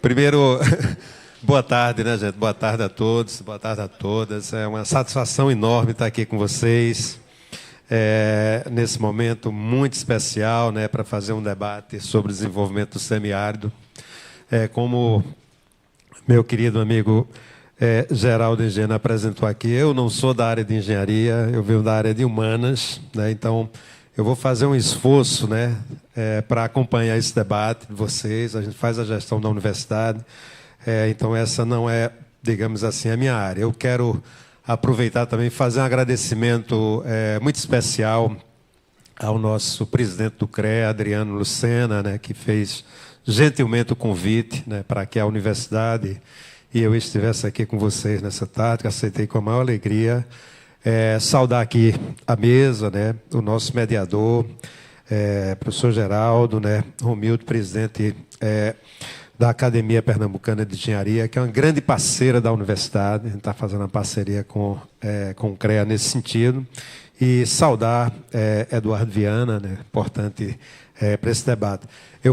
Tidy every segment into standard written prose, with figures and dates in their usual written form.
Primeiro, boa tarde, né, gente? Boa tarde a todos, boa tarde a todas. É uma satisfação enorme estar aqui com vocês, nesse momento muito especial, né, para fazer um debate sobre o desenvolvimento do semiárido. Como meu querido amigo Geraldo Engenho apresentou aqui, eu não sou da área de engenharia, eu venho da área de humanas, né, então eu vou fazer um esforço, né, para acompanhar esse debate de vocês. A gente faz a gestão da universidade, então essa não é, digamos assim, a minha área. Eu quero aproveitar também e fazer um agradecimento muito especial ao nosso presidente do CREA, Adriano Lucena, né, que fez gentilmente o convite, né, para que a universidade e eu estivesse aqui com vocês nessa tarde, que aceitei com a maior alegria. Saudar aqui a mesa, né, o nosso mediador, professor Geraldo, né, Romildo, presidente da Academia Pernambucana de Engenharia, que é uma grande parceira da universidade. A gente está fazendo uma parceria com o CREA nesse sentido. E saudar Eduardo Viana, né, importante para esse debate. Eu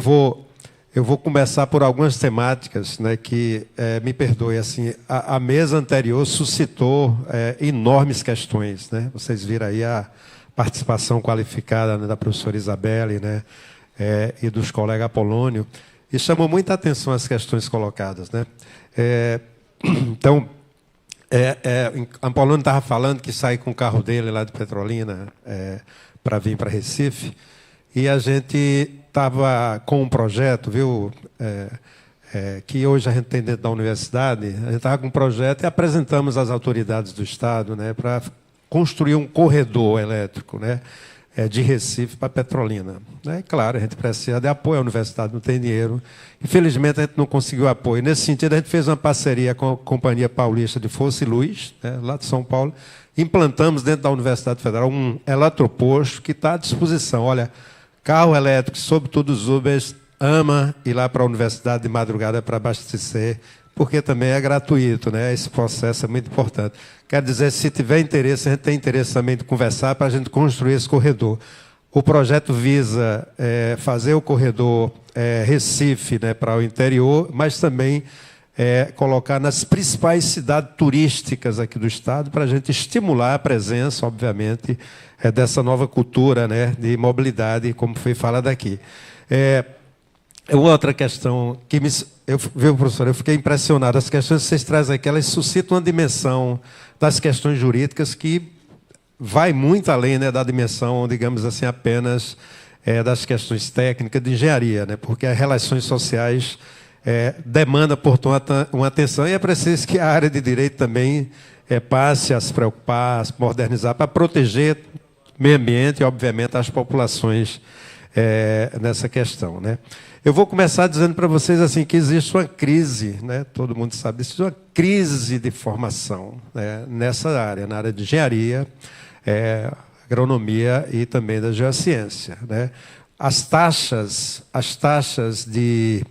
vou começar por algumas temáticas, né, que, me perdoe, assim, a mesa anterior suscitou enormes questões, né? Vocês viram aí a participação qualificada, né, da professora Isabelle, né, e dos colegas Apolônio, e chamou muita atenção as questões colocadas, né? Então, Apolônio estava falando que sai com o carro dele lá de Petrolina para vir para Recife, e a gente estava com um projeto, viu, que hoje a gente tem dentro da universidade. A gente estava com um projeto e apresentamos às autoridades do Estado, né, para construir um corredor elétrico, né, de Recife para Petrolina. Né? E, claro, a gente precisa de apoio, a universidade não tem dinheiro. Infelizmente, a gente não conseguiu apoio. Nesse sentido, a gente fez uma parceria com a Companhia Paulista de Força e Luz, né, lá de São Paulo. Implantamos dentro da Universidade Federal um eletroposto que está à disposição. Olha, carro elétrico, sobretudo os Ubers, ama ir lá para a universidade de madrugada para abastecer, porque também é gratuito, né? Esse processo é muito importante. Quer dizer, se tiver interesse, a gente tem interesse também de conversar para a gente construir esse corredor. O projeto visa fazer o corredor Recife, né, para o interior, mas também colocar nas principais cidades turísticas aqui do Estado, para a gente estimular a presença, obviamente, dessa nova cultura, né, de mobilidade, como foi falado aqui. Outra questão que viu, professor, eu fiquei impressionado. As questões que vocês trazem aqui, elas suscitam uma dimensão das questões jurídicas que vai muito além, né, da dimensão, digamos assim, apenas das questões técnicas de engenharia, né, porque as relações sociais demandam, portanto, uma atenção, e é preciso que a área de direito também passe a se preocupar, a se modernizar, para proteger o meio ambiente e, obviamente, as populações nessa questão, né? Eu vou começar dizendo para vocês assim, que existe uma crise, né? Todo mundo sabe disso, uma crise de formação, né, nessa área, na área de engenharia, agronomia e também da geociência, né? As taxas de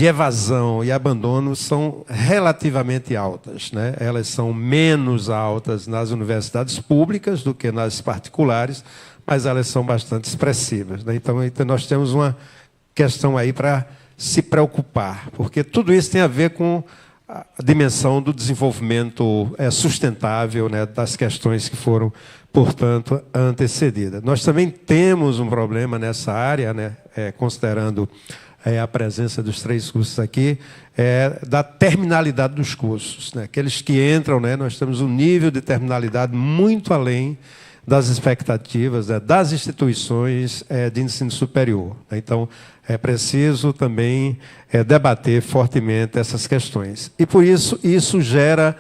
evasão e abandono são relativamente altas, né? Elas são menos altas nas universidades públicas do que nas particulares, mas elas são bastante expressivas, né? Então nós temos uma questão aí para se preocupar, porque tudo isso tem a ver com a dimensão do desenvolvimento sustentável, né, das questões que foram, portanto, antecedidas. Nós também temos um problema nessa área, né, considerando a presença dos 3 cursos aqui, da terminalidade dos cursos, né? Aqueles que entram, né, nós temos um nível de terminalidade muito além das expectativas, né, das instituições de ensino superior. Então, é preciso também debater fortemente essas questões. E, por isso, isso gera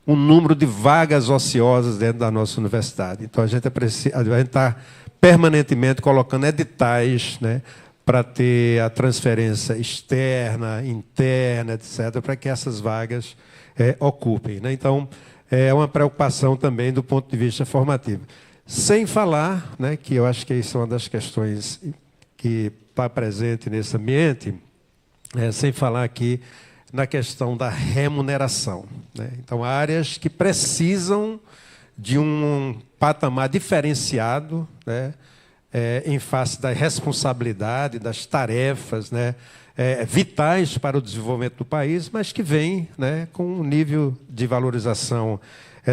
um número de vagas ociosas dentro da nossa universidade. Então, a gente está permanentemente colocando editais, né, para ter a transferência externa, interna, etc., para que essas vagas ocupem, né? Então, é uma preocupação também do ponto de vista formativo. Sem falar, né, que eu acho que isso é uma das questões que está presente nesse ambiente, sem falar aqui na questão da remuneração, né? Então, áreas que precisam de um patamar diferenciado, né, em face da responsabilidade, das tarefas, né, vitais para o desenvolvimento do país, mas que vêm, né, com um nível de valorização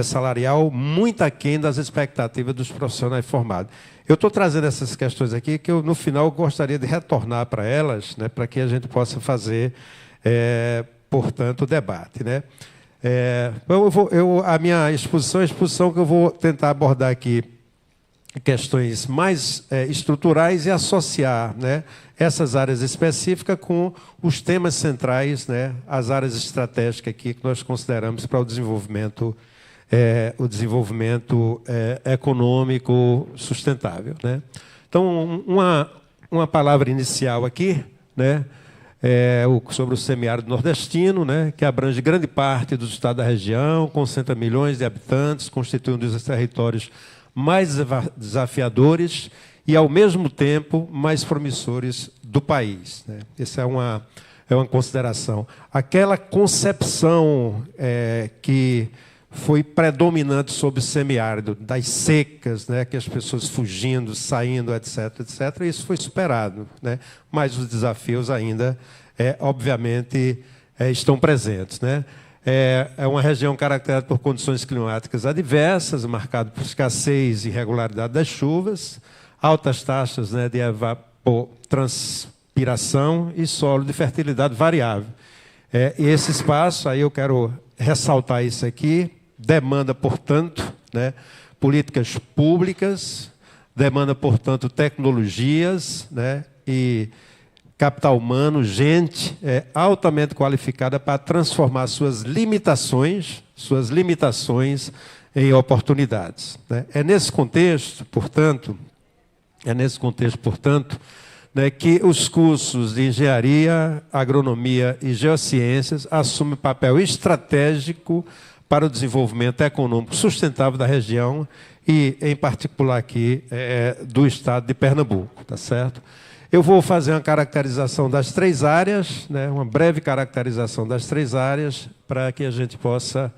salarial muito aquém das expectativas dos profissionais formados. Eu estou trazendo essas questões aqui que eu, no final, gostaria de retornar para elas, né, para que a gente possa fazer, portanto, o debate, né? A minha exposição é a exposição que eu vou tentar abordar aqui questões mais estruturais e associar, né, essas áreas específicas com os temas centrais, né, as áreas estratégicas aqui que nós consideramos para o desenvolvimento econômico sustentável, né? Então, uma palavra inicial aqui, né, sobre o semiárido nordestino, né, que abrange grande parte do estado da região, concentra milhões de habitantes, constitui um dos territórios mais desafiadores e, ao mesmo tempo, mais promissores do país, né? Essa é uma consideração. Aquela concepção que foi predominante sobre o semiárido, das secas, né, que as pessoas fugindo, saindo, etc., etc., isso foi superado, né? Mas os desafios ainda, obviamente, estão presentes, né? É uma região caracterizada por condições climáticas adversas, marcada por escassez e irregularidade das chuvas, altas taxas, né, de evapotranspiração e solo de fertilidade variável. E esse espaço, aí eu quero ressaltar isso aqui, demanda, portanto, né, políticas públicas, demanda, portanto, tecnologias, né, e capital humano, gente altamente qualificada para transformar suas limitações em oportunidades, né? É nesse contexto, portanto, né, que os cursos de engenharia, agronomia e geociências assumem papel estratégico para o desenvolvimento econômico sustentável da região e, em particular, aqui do estado de Pernambuco, tá certo? Eu vou fazer uma caracterização das três áreas, né, uma breve caracterização das três áreas, para que a gente possa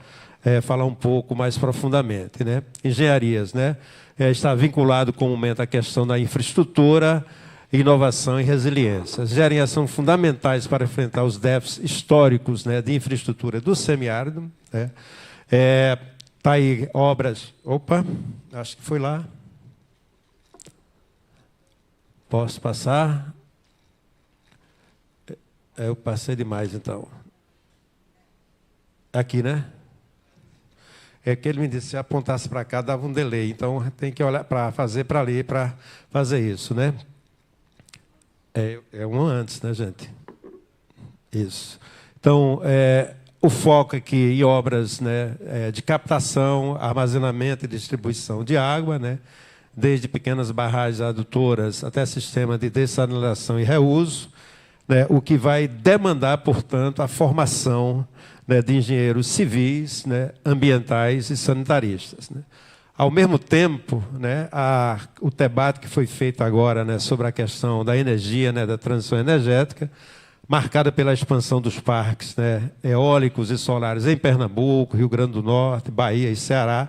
falar um pouco mais profundamente, né? Engenharias, né, está vinculado comumente à questão da infraestrutura, inovação e resiliência. As engenharias são fundamentais para enfrentar os déficits históricos, né, de infraestrutura do semiárido, né? Tá aí obras... Opa, acho que foi lá. Posso passar? Eu passei demais, então. Aqui, né? É que ele me disse, se apontasse para cá, dava um delay. Então, tem que olhar para fazer para ali, para fazer isso, né? É um antes, né, gente? Isso. Então, o foco aqui em obras, né, de captação, armazenamento e distribuição de água, né, desde pequenas barragens adutoras até sistema de dessalinização e reuso, né, o que vai demandar, portanto, a formação, né, de engenheiros civis, né, ambientais e sanitaristas, né. Ao mesmo tempo, né, o debate que foi feito agora, né, sobre a questão da energia, né, da transição energética, marcada pela expansão dos parques, né, eólicos e solares em Pernambuco, Rio Grande do Norte, Bahia e Ceará,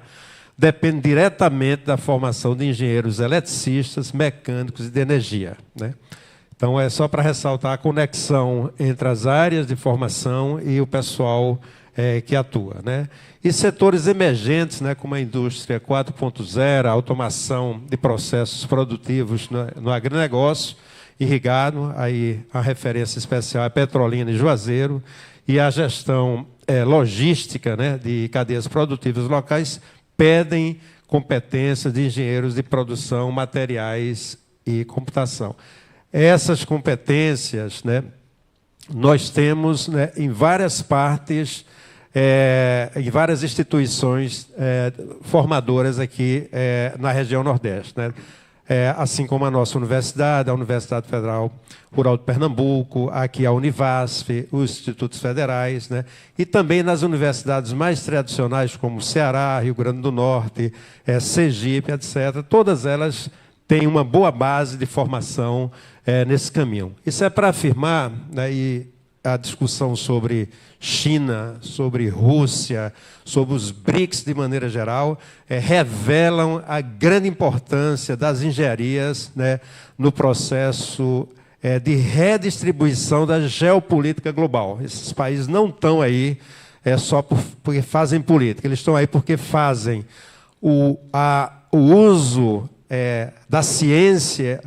depende diretamente da formação de engenheiros eletricistas, mecânicos e de energia, né? Então, é só para ressaltar a conexão entre as áreas de formação e o pessoal que atua, né? E setores emergentes, né, como a indústria 4.0, a automação de processos produtivos no agronegócio, irrigado, aí a referência especial é Petrolina e Juazeiro, e a gestão logística, né, de cadeias produtivas locais, pedem competências de engenheiros de produção, materiais e computação. Essas competências, né, nós temos, né, em várias partes, em várias instituições formadoras aqui na região Nordeste, né? Assim como a nossa universidade, a Universidade Federal Rural de Pernambuco, aqui a Univasf, os institutos federais, né? E também nas universidades mais tradicionais, como Ceará, Rio Grande do Norte, Sergipe, etc. Todas elas têm uma boa base de formação nesse caminho. Isso é para afirmar, né, e a discussão sobre China, sobre Rússia, sobre os BRICS de maneira geral, revelam a grande importância das engenharias, né, no processo de redistribuição da geopolítica global. Esses países não estão aí só porque fazem política, eles estão aí porque fazem o uso da ciência,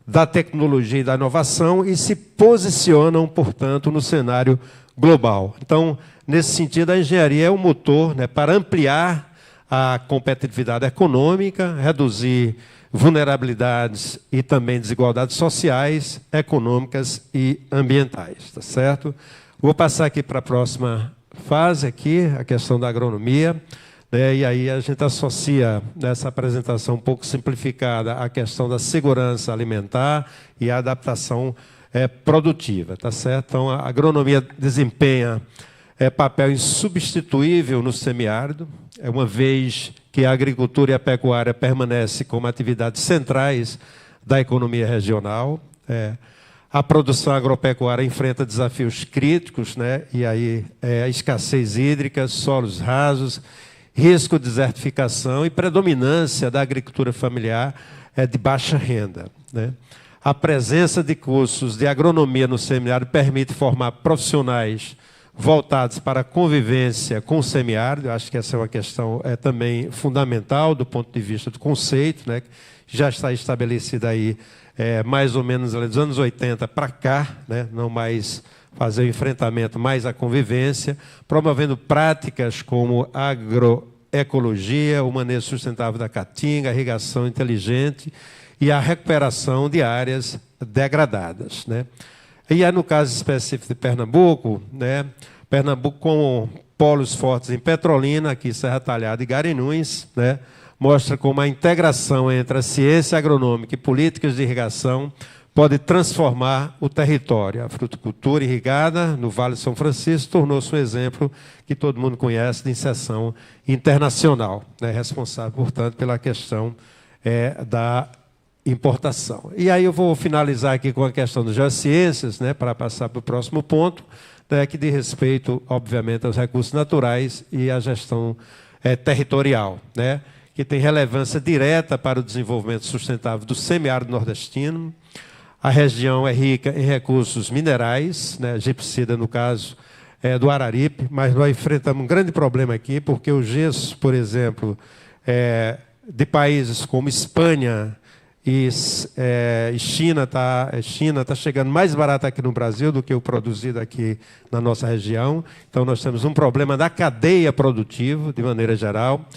da tecnologia e da inovação e se posicionam, portanto, no cenário global. Então, nesse sentido, a engenharia é um motor, né, para ampliar a competitividade econômica, reduzir vulnerabilidades e também desigualdades sociais, econômicas e ambientais, tá certo? Vou passar aqui para a próxima fase, aqui, a questão da agronomia, né, e aí a gente associa nessa apresentação um pouco simplificada a questão da segurança alimentar e a adaptação produtiva, tá certo? Então, a agronomia desempenha papel insubstituível no semiárido, uma vez que a agricultura e a pecuária permanecem como atividades centrais da economia regional. A produção agropecuária enfrenta desafios críticos, né? E aí a escassez hídrica, solos rasos, risco de desertificação e predominância da agricultura familiar de baixa renda, né? A presença de cursos de agronomia no semiárido permite formar profissionais voltados para a convivência com o semiárido. Eu acho que essa é uma questão também fundamental do ponto de vista do conceito, né? Já está estabelecida aí mais ou menos dos anos 80 para cá, né? Não mais fazer o enfrentamento, mais a convivência, promovendo práticas como agroecologia, o manejo sustentável da caatinga, a irrigação inteligente e a recuperação de áreas degradadas, né? E aí, no caso específico de Pernambuco, né? Pernambuco com polos fortes em Petrolina, aqui Serra Talhada e Garanhuns, né? Mostra como a integração entre a ciência agronômica e políticas de irrigação pode transformar o território. A fruticultura irrigada no Vale de São Francisco tornou-se um exemplo que todo mundo conhece de inserção internacional, né? Responsável, portanto, pela questão da importação. E aí eu vou finalizar aqui com a questão das geociências, né, para passar para o próximo ponto, né, que diz respeito, obviamente, aos recursos naturais e à gestão territorial, né, que tem relevância direta para o desenvolvimento sustentável do semiárido nordestino. A região é rica em recursos minerais, né, gipsida, no caso, do Araripe, mas nós enfrentamos um grande problema aqui, porque o gesso, por exemplo, de países como Espanha e China está chegando mais barato aqui no Brasil do que o produzido aqui na nossa região. Então, nós temos um problema da cadeia produtiva, de maneira geral,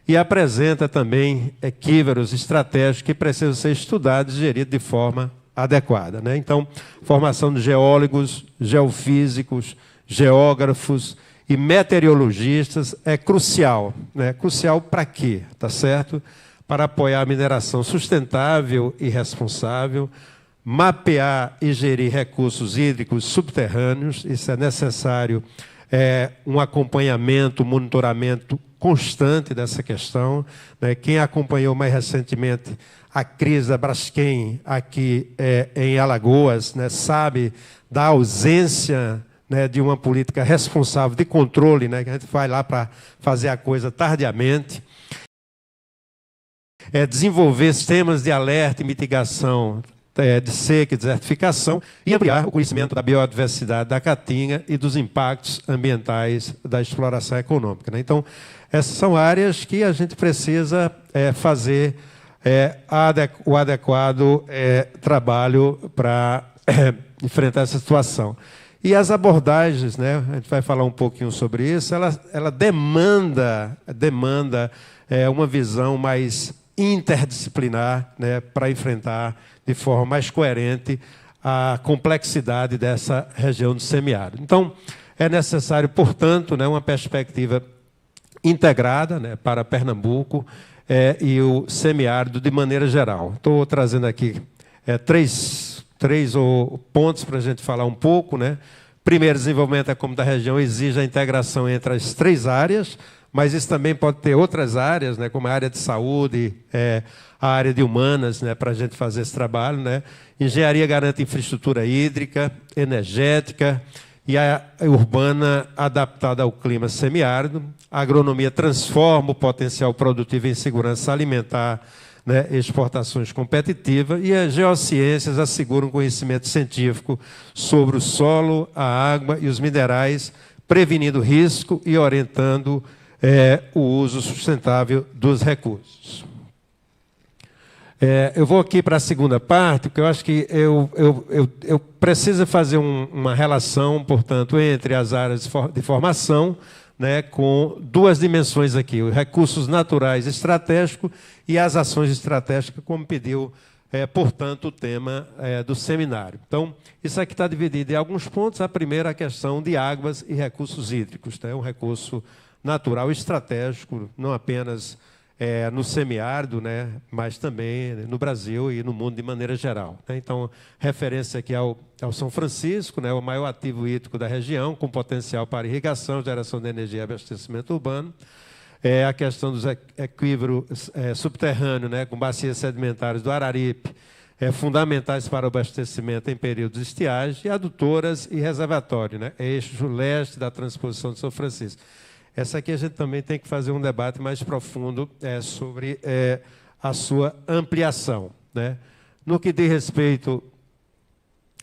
e apresenta também equívocos estratégicos que precisam ser estudados e geridos de forma adequada, né? Então, formação de geólogos, geofísicos, geógrafos e meteorologistas é crucial, né? Crucial para quê? Tá certo? Para apoiar a mineração sustentável e responsável, mapear e gerir recursos hídricos subterrâneos. Isso é necessário, um acompanhamento, monitoramento constante dessa questão, né? Quem acompanhou mais recentemente a crise da Braskem aqui em Alagoas, né, sabe da ausência, né, de uma política responsável de controle, né, que a gente vai lá para fazer a coisa tardiamente. Desenvolver sistemas de alerta e mitigação de seca e desertificação e ampliar o conhecimento da biodiversidade da caatinga e dos impactos ambientais da exploração econômica, né? Então, essas são áreas que a gente precisa fazer o adequado trabalho para enfrentar essa situação. E as abordagens, né, a gente vai falar um pouquinho sobre isso, ela demanda uma visão mais interdisciplinar, né, para enfrentar de forma mais coerente a complexidade dessa região do semiárido. Então, é necessário, portanto, né, uma perspectiva integrada, né, para Pernambuco e o semiárido de maneira geral. Estou trazendo aqui três pontos para a gente falar um pouco, né? Primeiro, desenvolvimento econômico da região exige a integração entre as três áreas, mas isso também pode ter outras áreas, né, como a área de saúde, a área de humanas, né, para a gente fazer esse trabalho, né? Engenharia garante infraestrutura hídrica, energética e a urbana adaptada ao clima semiárido. A agronomia transforma o potencial produtivo em segurança alimentar né, exportações competitivas, e as geociências asseguram conhecimento científico sobre o solo, a água e os minerais, prevenindo risco e orientando o uso sustentável dos recursos. Eu vou aqui para a segunda parte, porque eu acho que eu preciso fazer uma relação, portanto, entre as áreas de formação, né, com duas dimensões aqui, os recursos naturais estratégicos e as ações estratégicas, como pediu, portanto, o tema do seminário. Então, isso aqui está dividido em alguns pontos. A primeira, a questão de águas e recursos hídricos, né, um recurso natural estratégico, não apenas no semiárido, né, mas também no Brasil e no mundo de maneira geral, né? Então, referência aqui ao São Francisco, né, o maior ativo hídrico da região, com potencial para irrigação, geração de energia e abastecimento urbano. A questão dos equívoros subterrâneos, né, com bacias sedimentares do Araripe, fundamentais para o abastecimento em períodos estiagem, e adutoras e reservatório, né, eixo leste da transposição de São Francisco. Essa aqui a gente também tem que fazer um debate mais profundo sobre a sua ampliação, né? No que diz respeito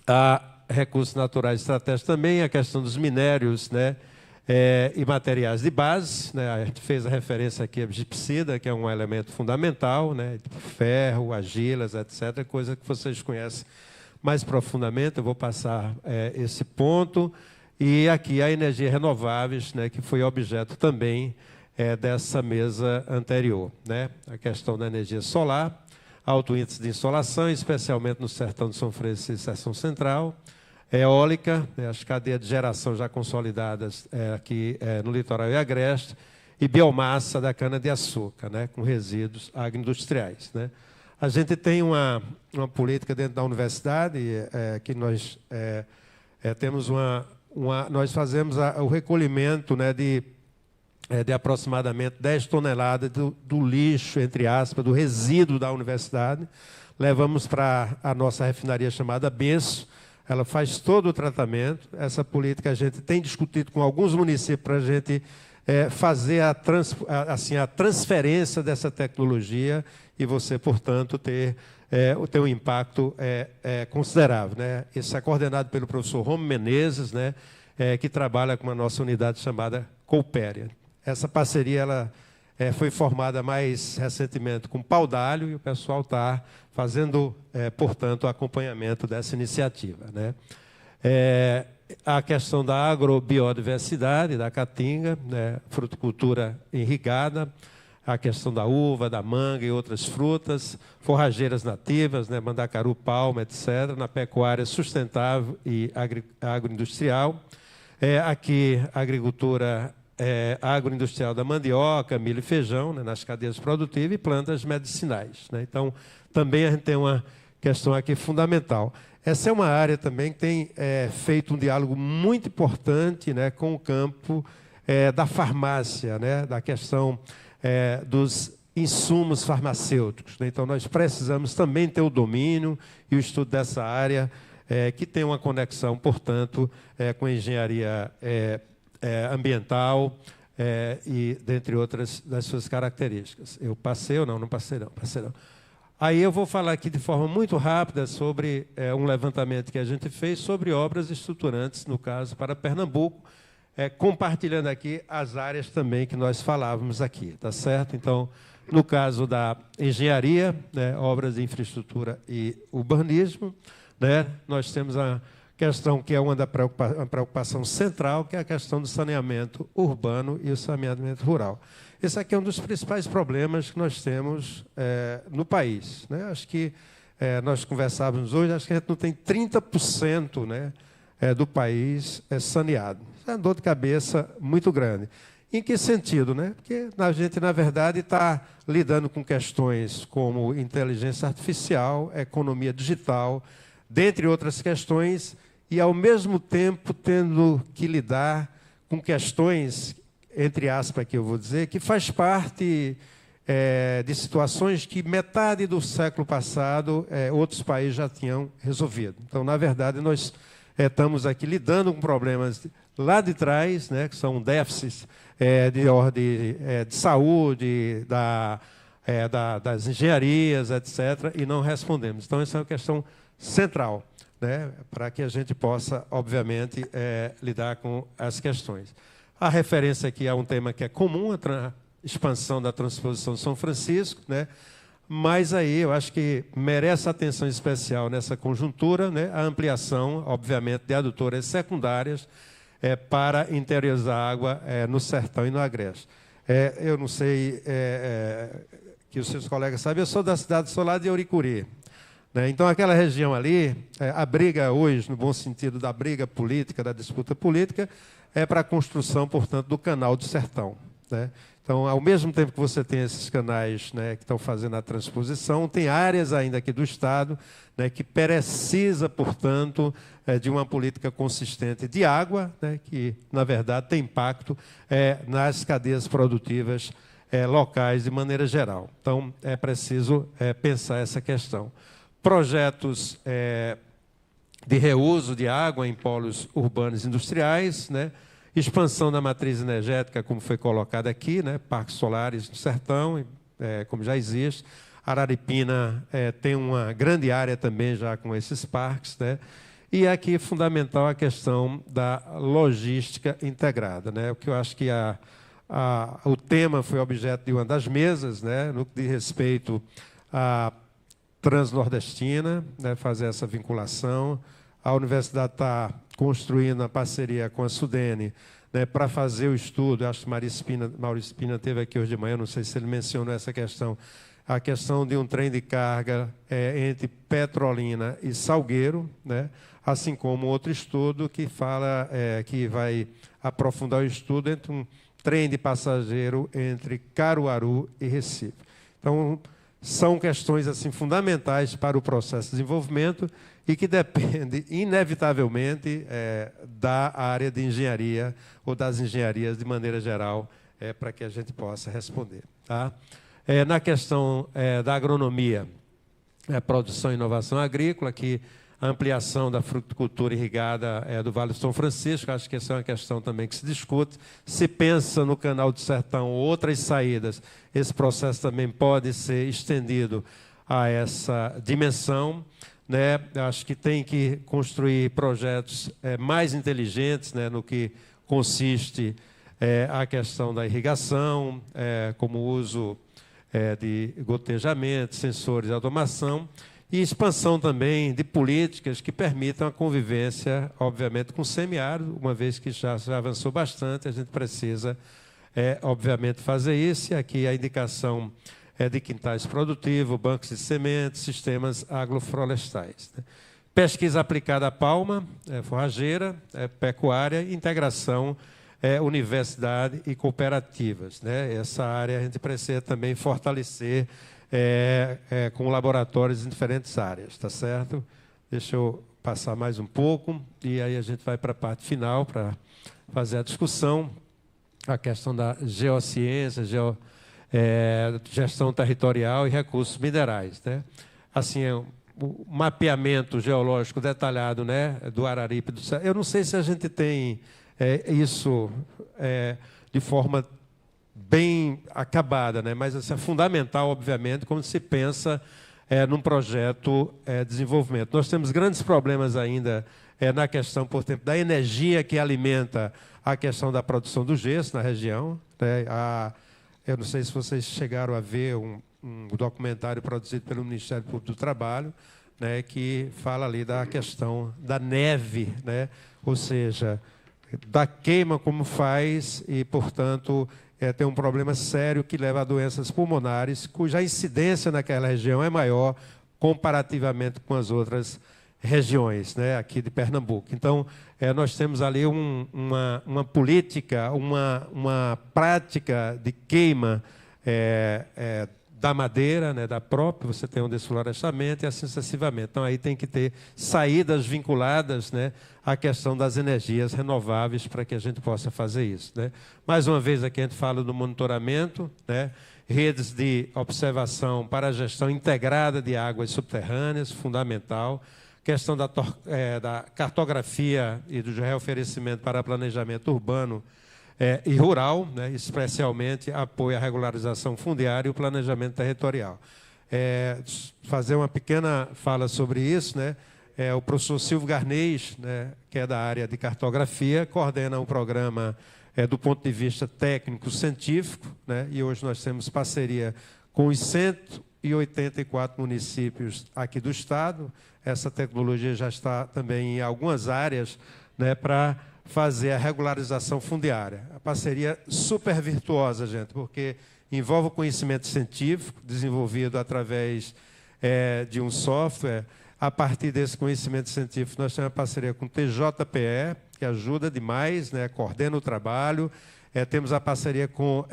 a recursos naturais estratégicos também, a questão dos minérios, né, e materiais de base, né? A gente fez a referência aqui à gipsida, que é um elemento fundamental, né, ferro, argilas, etc., coisa que vocês conhecem mais profundamente. Eu vou passar esse ponto. E aqui a energia renováveis, né, que foi objeto também dessa mesa anterior, né? A questão da energia solar, alto índice de insolação, especialmente no sertão de São Francisco e seção central, eólica, né, as cadeias de geração já consolidadas aqui no litoral e agreste, e biomassa da cana-de-açúcar, né, com resíduos agroindustriais, né? A gente tem uma política dentro da universidade que nós temos nós fazemos o recolhimento, né, de aproximadamente 10 toneladas do lixo, entre aspas, do resíduo da universidade. Levamos para a nossa refinaria chamada Benço. Ela faz todo o tratamento. Essa política a gente tem discutido com alguns municípios para a gente fazer a transferência dessa tecnologia e você, portanto, ter um impacto considerável, né? Isso é coordenado pelo professor Romo Menezes, né, que trabalha com a nossa unidade chamada Coopéria. Essa parceria ela, foi formada mais recentemente com Pau d'Alho, e o pessoal está fazendo, portanto, o acompanhamento dessa iniciativa, né? A questão da agrobiodiversidade, da caatinga, né, fruticultura irrigada, a questão da uva, da manga e outras frutas, forrageiras nativas, né, mandacaru, palma, etc., na pecuária sustentável e agroindustrial. Aqui, a agricultura agroindustrial da mandioca, milho e feijão, né, nas cadeias produtivas, e plantas medicinais, né? Então, também a gente tem uma questão aqui fundamental. Essa é uma área também que tem feito um diálogo muito importante, né, com o campo da farmácia, né, da questão dos insumos farmacêuticos, né? Então, nós precisamos também ter o domínio e o estudo dessa área, que tem uma conexão, portanto, com a engenharia ambiental e, dentre outras, das suas características. Eu passei ou não? Não passei, não. Passei, não. Aí eu vou falar aqui de forma muito rápida sobre um levantamento que a gente fez sobre obras estruturantes, no caso, para Pernambuco, compartilhando aqui as áreas também que nós falávamos aqui, tá certo? Então, no caso da engenharia, né, obras de infraestrutura e urbanismo, né, nós temos a questão que é uma preocupação central, que é a questão do saneamento urbano e o saneamento rural. Esse aqui é um dos principais problemas que nós temos no país, né? Acho que nós conversávamos hoje, acho que a gente não tem 30%, né, do país saneado. É uma dor de cabeça muito grande. Em que sentido, né? Porque a gente, na verdade, está lidando com questões como inteligência artificial, economia digital, dentre outras questões, e, ao mesmo tempo, tendo que lidar com questões, entre aspas, que eu vou dizer, que faz parte de situações que metade do século passado outros países já tinham resolvido. Então, na verdade, nós estamos aqui lidando com problemas lá de trás, né, que são déficits de ordem de saúde, da das engenharias, etc., e não respondemos. Então, essa é uma questão central, né, para que a gente possa, obviamente, lidar com as questões. A referência aqui a um tema que é comum, a expansão da transposição de São Francisco, né, mas aí eu acho que merece atenção especial nessa conjuntura, né, a ampliação, obviamente, de adutoras secundárias para interiorizar a água no sertão e no agreste. Eu não sei que os seus colegas sabem, eu sou da cidade, sou lá de Auricuri, né? Então, aquela região ali, a briga hoje, no bom sentido da briga política, da disputa política, é para a construção, portanto, do canal do sertão, né? Então, ao mesmo tempo que você tem esses canais, né, que estão fazendo a transposição, tem áreas ainda aqui do Estado, né, que precisa, portanto, de uma política consistente de água, né, que, na verdade, tem impacto nas cadeias produtivas locais de maneira geral. Então, é preciso pensar essa questão. Projetos de reuso de água em polos urbanos e industriais, né, expansão da matriz energética, como foi colocado aqui, né? Parques solares no sertão, como já existe. Araripina tem uma grande área também já com esses parques, né? E aqui, fundamental, a questão da logística integrada, né? O que eu acho que o tema foi objeto de uma das mesas, né? No que diz respeito à Transnordestina, né? Fazer essa vinculação. A universidade está construindo a parceria com a Sudene, né, para fazer o estudo. Eu acho que Maurício Espina esteve aqui hoje de manhã, não sei se ele mencionou essa questão, a questão de um trem de carga entre Petrolina e Salgueiro, né, assim como outro estudo que fala que vai aprofundar o estudo entre um trem de passageiro entre Caruaru e Recife. Então, são questões assim fundamentais para o processo de desenvolvimento e que depende, inevitavelmente, da área de engenharia ou das engenharias de maneira geral, para que a gente possa responder. Tá? Na questão da agronomia, produção e inovação agrícola, que a ampliação da fruticultura irrigada do Vale do São Francisco, acho que essa é uma questão também que se discute. Se pensa no Canal do Sertão outras saídas, esse processo também pode ser estendido a essa dimensão, né? Acho que tem que construir projetos mais inteligentes, né, no que consiste a questão da irrigação, como o uso de gotejamento, sensores de automação, e expansão também de políticas que permitam a convivência, obviamente, com o semiárido, uma vez que já avançou bastante, a gente precisa, obviamente, fazer isso. E aqui a indicação de quintais produtivos, bancos de sementes, sistemas agroflorestais, né? Pesquisa aplicada à palma, forrageira, pecuária, integração, universidade e cooperativas, né? Essa área a gente precisa também fortalecer com laboratórios em diferentes áreas, tá certo? Deixa eu passar mais um pouco e aí a gente vai para a parte final para fazer a discussão, a questão da geociência, gestão territorial e recursos minerais, né? Assim, o mapeamento geológico detalhado, né, do Araripe do Sertão. Eu não sei se a gente tem isso de forma bem acabada, né? Mas assim, é fundamental, obviamente, quando se pensa num projeto de desenvolvimento. Nós temos grandes problemas ainda na questão, por exemplo, da energia que alimenta a questão da produção do gesso na região, né? Eu não sei se vocês chegaram a ver um documentário produzido pelo Ministério Público do Trabalho, né, que fala ali da questão da neve, né? Ou seja, da queima como faz e, portanto, tem um problema sério que leva a doenças pulmonares, cuja incidência naquela região é maior comparativamente com as outras regiões, né, aqui de Pernambuco. Então, nós temos ali uma política, uma prática de queima da madeira, né, da própria, você tem um desflorestamento e assim sucessivamente. Então, aí tem que ter saídas vinculadas, né, à questão das energias renováveis para que a gente possa fazer isso, né. Mais uma vez, aqui a gente fala do monitoramento, né, redes de observação para a gestão integrada de águas subterrâneas, fundamental. Questão da cartografia e do reoferecimento para planejamento urbano e rural, né, especialmente apoio à regularização fundiária e o planejamento territorial. Fazer uma pequena fala sobre isso, né? O professor Silvio Garnês, né, que é da área de cartografia, coordena um programa do ponto de vista técnico-científico, né, e hoje nós temos parceria com os 184 municípios aqui do Estado. Essa tecnologia já está também em algumas áreas, né, para fazer a regularização fundiária. A parceria super virtuosa, gente, porque envolve o conhecimento científico, desenvolvido através de um software. A partir desse conhecimento científico, nós temos uma parceria com o TJPE, que ajuda demais, né, coordena o trabalho. Temos a parceria com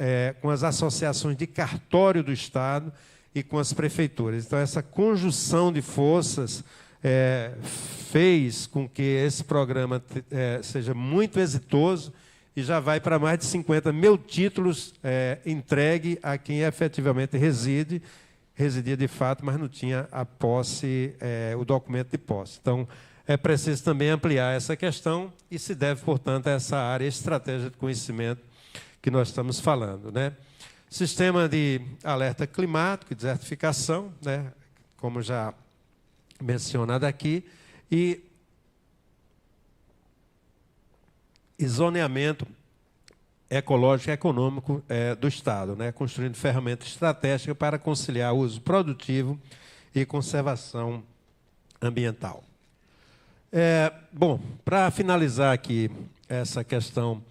as associações de cartório do Estado e com as prefeituras. Então, essa conjunção de forças fez com que esse programa seja muito exitoso e já vai para mais de 50 mil títulos entregue a quem efetivamente residia de fato, mas não tinha a posse, o documento de posse. Então, é preciso também ampliar essa questão e se deve, portanto, a essa área estratégia de conhecimento que nós estamos falando, né? Sistema de alerta climático e desertificação, né, como já mencionado aqui, e zoneamento ecológico e econômico do Estado, né, construindo ferramentas estratégicas para conciliar o uso produtivo e conservação ambiental. Bom, para finalizar aqui essa questão,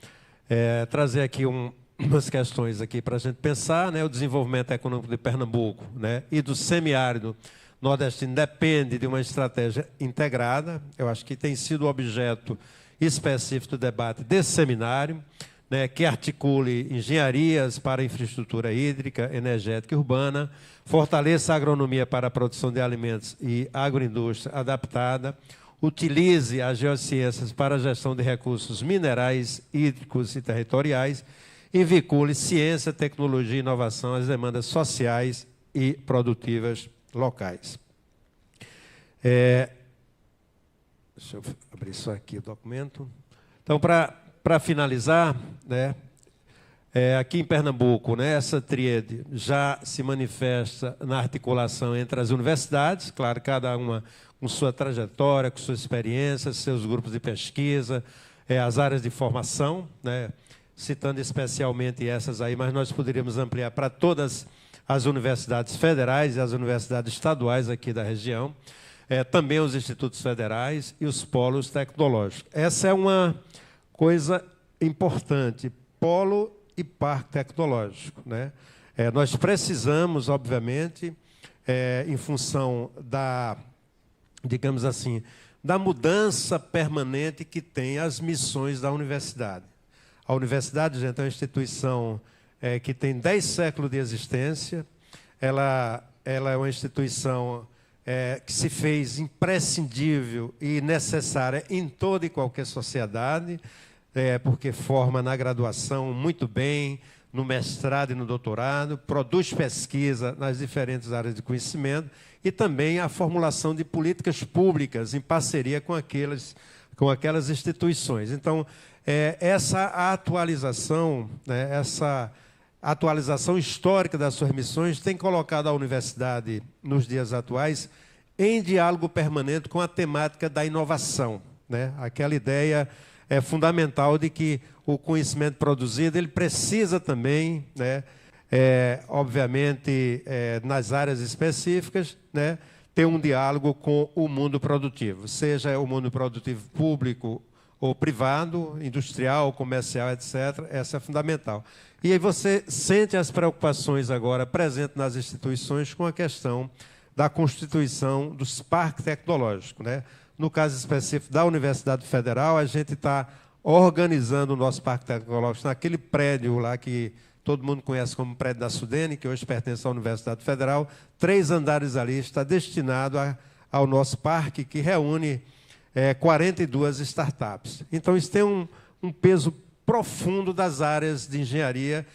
trazer aqui umas questões aqui para a gente pensar, né, o desenvolvimento econômico de Pernambuco, né, e do semiárido nordestino depende de uma estratégia integrada. Eu acho que tem sido objeto específico do debate desse seminário, né, que articule engenharias para infraestrutura hídrica, energética e urbana, fortaleça a agronomia para a produção de alimentos e agroindústria adaptada, utilize as geociências para a gestão de recursos minerais, hídricos e territoriais, e vincule ciência, tecnologia e inovação às demandas sociais e produtivas locais. Deixa eu abrir isso aqui, o documento. Então, para finalizar, né, aqui em Pernambuco, né, essa tríade já se manifesta na articulação entre as universidades, claro, cada uma com sua trajetória, com sua experiência, seus grupos de pesquisa, as áreas de formação, né, citando especialmente essas aí, mas nós poderíamos ampliar para todas as universidades federais e as universidades estaduais aqui da região, também os institutos federais e os polos tecnológicos. Essa é uma coisa importante, polo e parque tecnológico, né? Nós precisamos, obviamente, em função da, digamos assim, da mudança permanente que tem as missões da universidade. A universidade, gente, é uma instituição que tem 10 séculos de existência. Ela é uma instituição que se fez imprescindível e necessária em toda e qualquer sociedade, porque forma na graduação muito bem, no mestrado e no doutorado, produz pesquisa nas diferentes áreas de conhecimento e também a formulação de políticas públicas em parceria com aquelas instituições. Então, essa atualização, né, essa atualização histórica das suas missões tem colocado a universidade, nos dias atuais, em diálogo permanente com a temática da inovação, né? Aquela ideia fundamental de que o conhecimento produzido ele precisa também, né, obviamente, nas áreas específicas, né, ter um diálogo com o mundo produtivo, seja o mundo produtivo público ou privado, industrial, comercial, etc. Essa é fundamental. E aí você sente as preocupações agora presentes nas instituições com a questão da constituição dos parques tecnológicos, né? No caso específico da Universidade Federal, a gente está organizando o nosso parque tecnológico naquele prédio lá que todo mundo conhece como prédio da Sudene, que hoje pertence à Universidade Federal. 3 andares ali, está destinado ao nosso parque, que reúne 42 startups. Então, isso tem um peso profundo das áreas de engenharia,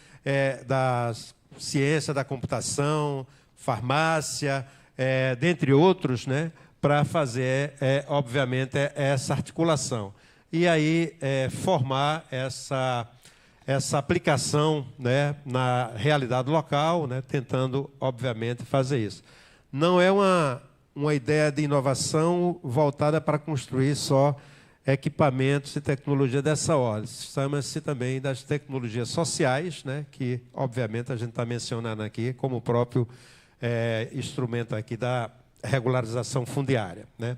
da ciência, da computação, farmácia, dentre outros, né, para fazer, obviamente, essa articulação. E aí formar essa aplicação, né, na realidade local, né, tentando, obviamente, fazer isso. Não é uma ideia de inovação voltada para construir só equipamentos e tecnologia dessa ordem. Chama-se também das tecnologias sociais, né, que, obviamente, a gente está mencionando aqui como o próprio instrumento aqui da regularização fundiária, né?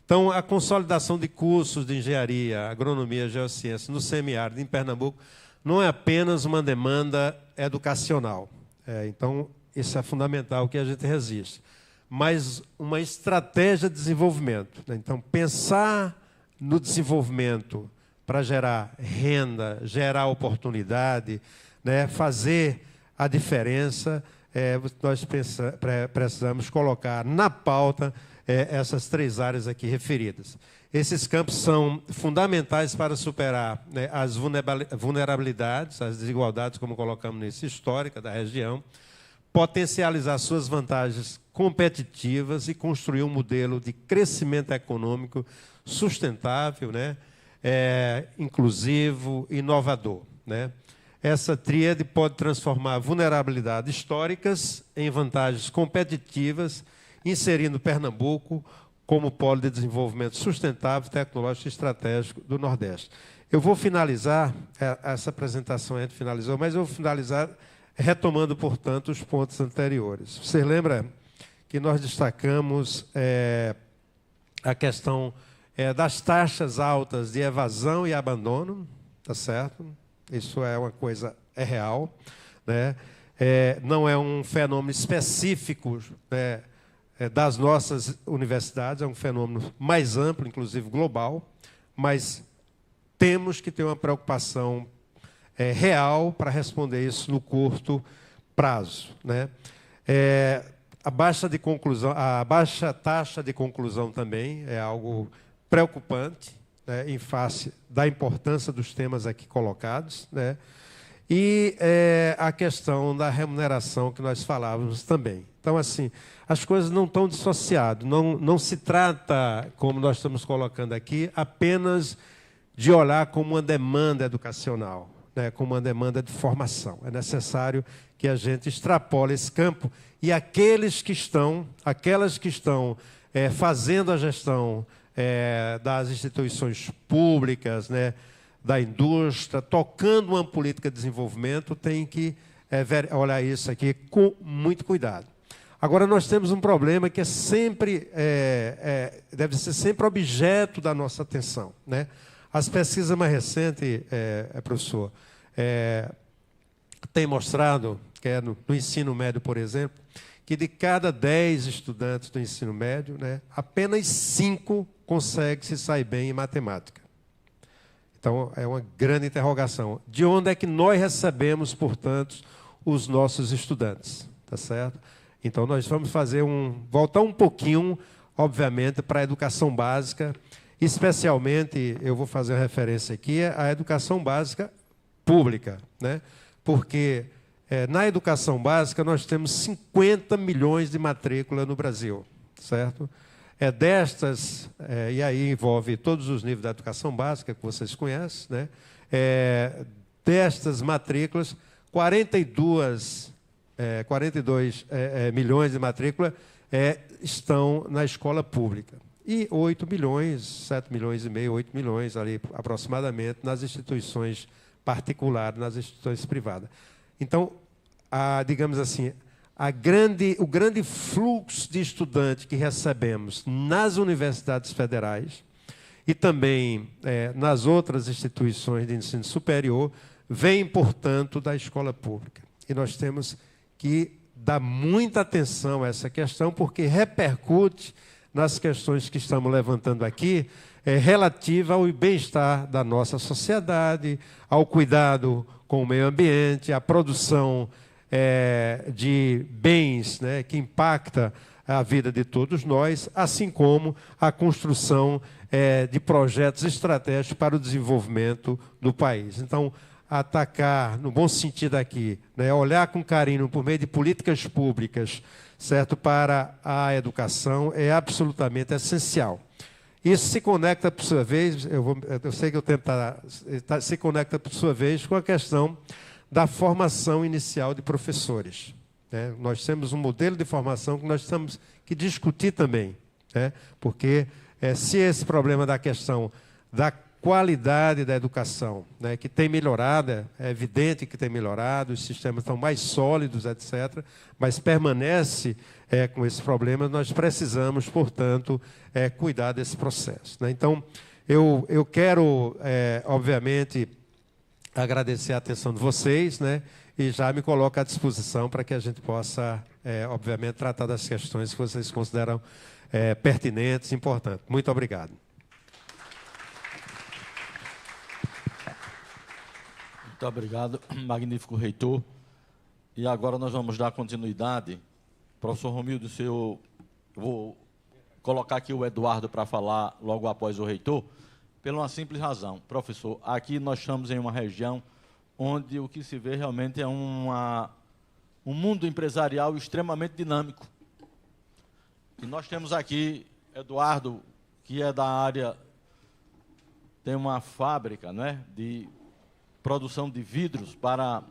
Então, a consolidação de cursos de engenharia, agronomia, geociência no semiárido em Pernambuco não é apenas uma demanda educacional. Então, isso é fundamental que a gente resista. Mas uma estratégia de desenvolvimento, né? Então, pensar no desenvolvimento para gerar renda, gerar oportunidade, né? Fazer a diferença, nós precisamos colocar na pauta essas 3 áreas aqui referidas. Esses campos são fundamentais para superar, né, as vulnerabilidades, as desigualdades, como colocamos nisso, histórica da região, potencializar suas vantagens competitivas e construir um modelo de crescimento econômico sustentável, né, inclusivo, inovador, né? Essa tríade pode transformar vulnerabilidades históricas em vantagens competitivas, inserindo Pernambuco como polo de desenvolvimento sustentável, tecnológico e estratégico do Nordeste. Eu vou finalizar, essa apresentação a gente finalizou, mas eu vou finalizar retomando, portanto, os pontos anteriores. Você lembra que nós destacamos a questão das taxas altas de evasão e abandono, tá certo? Isso é uma coisa real, né? Não é um fenômeno específico, né, das nossas universidades, é um fenômeno mais amplo, inclusive global, mas temos que ter uma preocupação real para responder isso no curto prazo, né? A baixa taxa de conclusão também é algo preocupante, né, em face da importância dos temas aqui colocados, né? E a questão da remuneração que nós falávamos também. Então, assim, as coisas não estão dissociadas. Não se trata, como nós estamos colocando aqui, apenas de olhar como uma demanda educacional, né, como uma demanda de formação. É necessário que a gente extrapole esse campo e aquelas que estão fazendo a gestão das instituições públicas, né, da indústria, tocando uma política de desenvolvimento, tem que olhar isso aqui com muito cuidado. Agora, nós temos um problema que deve ser sempre objeto da nossa atenção, né? As pesquisas mais recentes, professor, têm mostrado, que no ensino médio, por exemplo, que de cada 10 estudantes do ensino médio, né, apenas 5 conseguem se sair bem em matemática. Então, é uma grande interrogação. De onde é que nós recebemos, portanto, os nossos estudantes? Tá certo? Então, nós vamos voltar um pouquinho, obviamente, para a educação básica, especialmente, eu vou fazer uma referência aqui, à educação básica pública, né? Porque na educação básica nós temos 50 milhões de matrículas no Brasil, certo? Destas, e aí envolve todos os níveis da educação básica, que vocês conhecem, né? Destas matrículas, 42 milhões de matrículas estão na escola pública. E 8 milhões, 7 milhões e meio, 8 milhões ali aproximadamente nas instituições particulares, nas instituições privadas. Então, digamos assim, o grande fluxo de estudantes que recebemos nas universidades federais e também nas outras instituições de ensino superior vem, portanto, da escola pública. E nós temos que dar muita atenção a essa questão, porque repercute nas questões que estamos levantando aqui, relativa ao bem-estar da nossa sociedade, ao cuidado com o meio ambiente, à produção de bens, né, que impacta a vida de todos nós, assim como a construção de projetos estratégicos para o desenvolvimento do país. Então, atacar, no bom sentido aqui, né, olhar com carinho por meio de políticas públicas, certo, para a educação é absolutamente essencial. Isso se conecta, por sua vez, eu sei que eu tentar, se conecta, por sua vez, com a questão da formação inicial de professores, né? Nós temos um modelo de formação que nós temos que discutir também, né? Porque se esse problema da questão da qualidade da educação, né, que tem melhorado, é evidente que tem melhorado, os sistemas estão mais sólidos, etc., mas permanece com esse problema, nós precisamos, portanto, cuidar desse processo, né? Então, eu quero, obviamente, agradecer a atenção de vocês, né, e já me coloco à disposição para que a gente possa, obviamente, tratar das questões que vocês consideram pertinentes e importantes. Muito obrigado. Muito obrigado, magnífico reitor. E agora nós vamos dar continuidade. Professor Romildo, eu vou colocar aqui o Eduardo para falar logo após o reitor, pela uma simples razão. Professor, aqui nós estamos em uma região onde o que se vê realmente é um mundo empresarial extremamente dinâmico. E nós temos aqui Eduardo, que é da área, tem uma fábrica, né, de produção de vidros para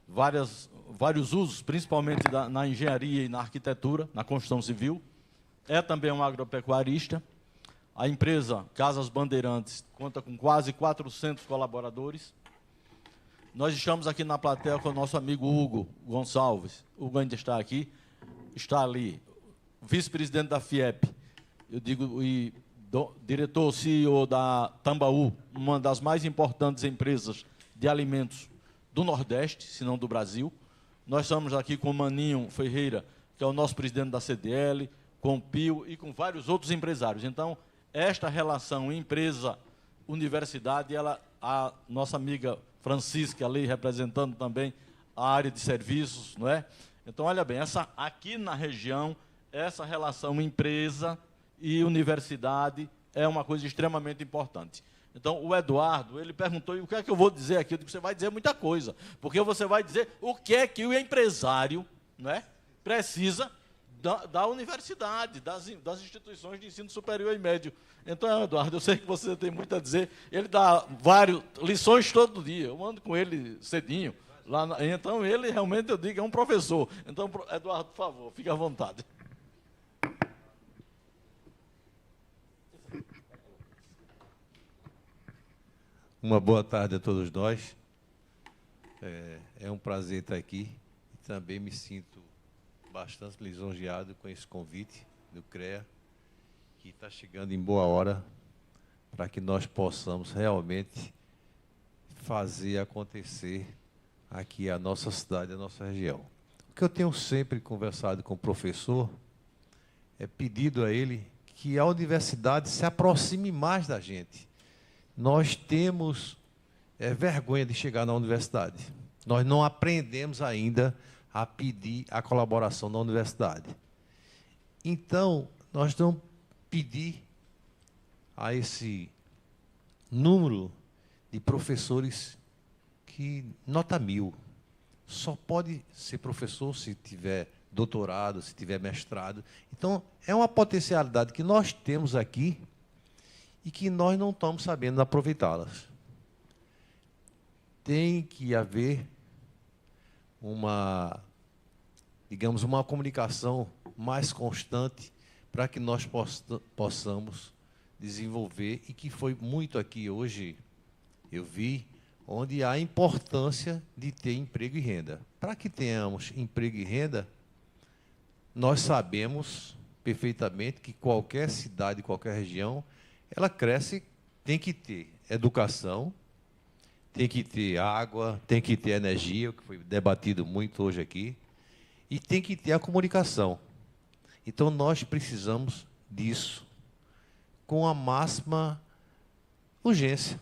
vários usos, principalmente na engenharia e na arquitetura, na construção civil. É também um agropecuarista. A empresa Casas Bandeirantes conta com quase 400 colaboradores. Nós estamos aqui na plateia com o nosso amigo Hugo Gonçalves. O Hugo ainda está aqui, está ali, vice-presidente da FIEP, eu digo, e diretor CEO da Tambaú, uma das mais importantes empresas de alimentos do Nordeste, se não do Brasil. Nós estamos aqui com o Maninho Ferreira, que é o nosso presidente da CDL, com o Pio e com vários outros empresários. Então, esta relação empresa-universidade, a nossa amiga Francisca ali representando também a área de serviços, não é? Então, olha bem, aqui na região, essa relação empresa e universidade é uma coisa extremamente importante. Então, o Eduardo, ele perguntou, e o que é que eu vou dizer aqui? Eu digo, você vai dizer muita coisa, porque você vai dizer o que é que o empresário, não é, precisa da universidade, das instituições de ensino superior e médio. Então, Eduardo, eu sei que você tem muito a dizer, ele dá lições todo dia, eu ando com ele cedinho, então ele realmente, eu digo, é um professor. Então, Eduardo, por favor, fique à vontade. Uma boa tarde a todos nós. É um prazer estar aqui. Também me sinto bastante lisonjeado com esse convite do CREA, que está chegando em boa hora para que nós possamos realmente fazer acontecer aqui a nossa cidade, a nossa região. O que eu tenho sempre conversado com o professor é pedido a ele que a universidade se aproxime mais da gente. Nós temos vergonha de chegar na universidade. Nós não aprendemos ainda a pedir a colaboração da universidade. Então, nós vamos pedir a esse número de professores que nota 1000. Só pode ser professor se tiver doutorado, se tiver mestrado. Então, é uma potencialidade que nós temos aqui e que nós não estamos sabendo aproveitá-las. Tem que haver digamos, uma comunicação mais constante para que nós possamos desenvolver, e que foi muito aqui hoje, eu vi, onde há a importância de ter emprego e renda. Para que tenhamos emprego e renda, nós sabemos perfeitamente que qualquer cidade, qualquer região, ela cresce, tem que ter educação, tem que ter água, tem que ter energia, o que foi debatido muito hoje aqui, e tem que ter a comunicação. Então, nós precisamos disso com a máxima urgência.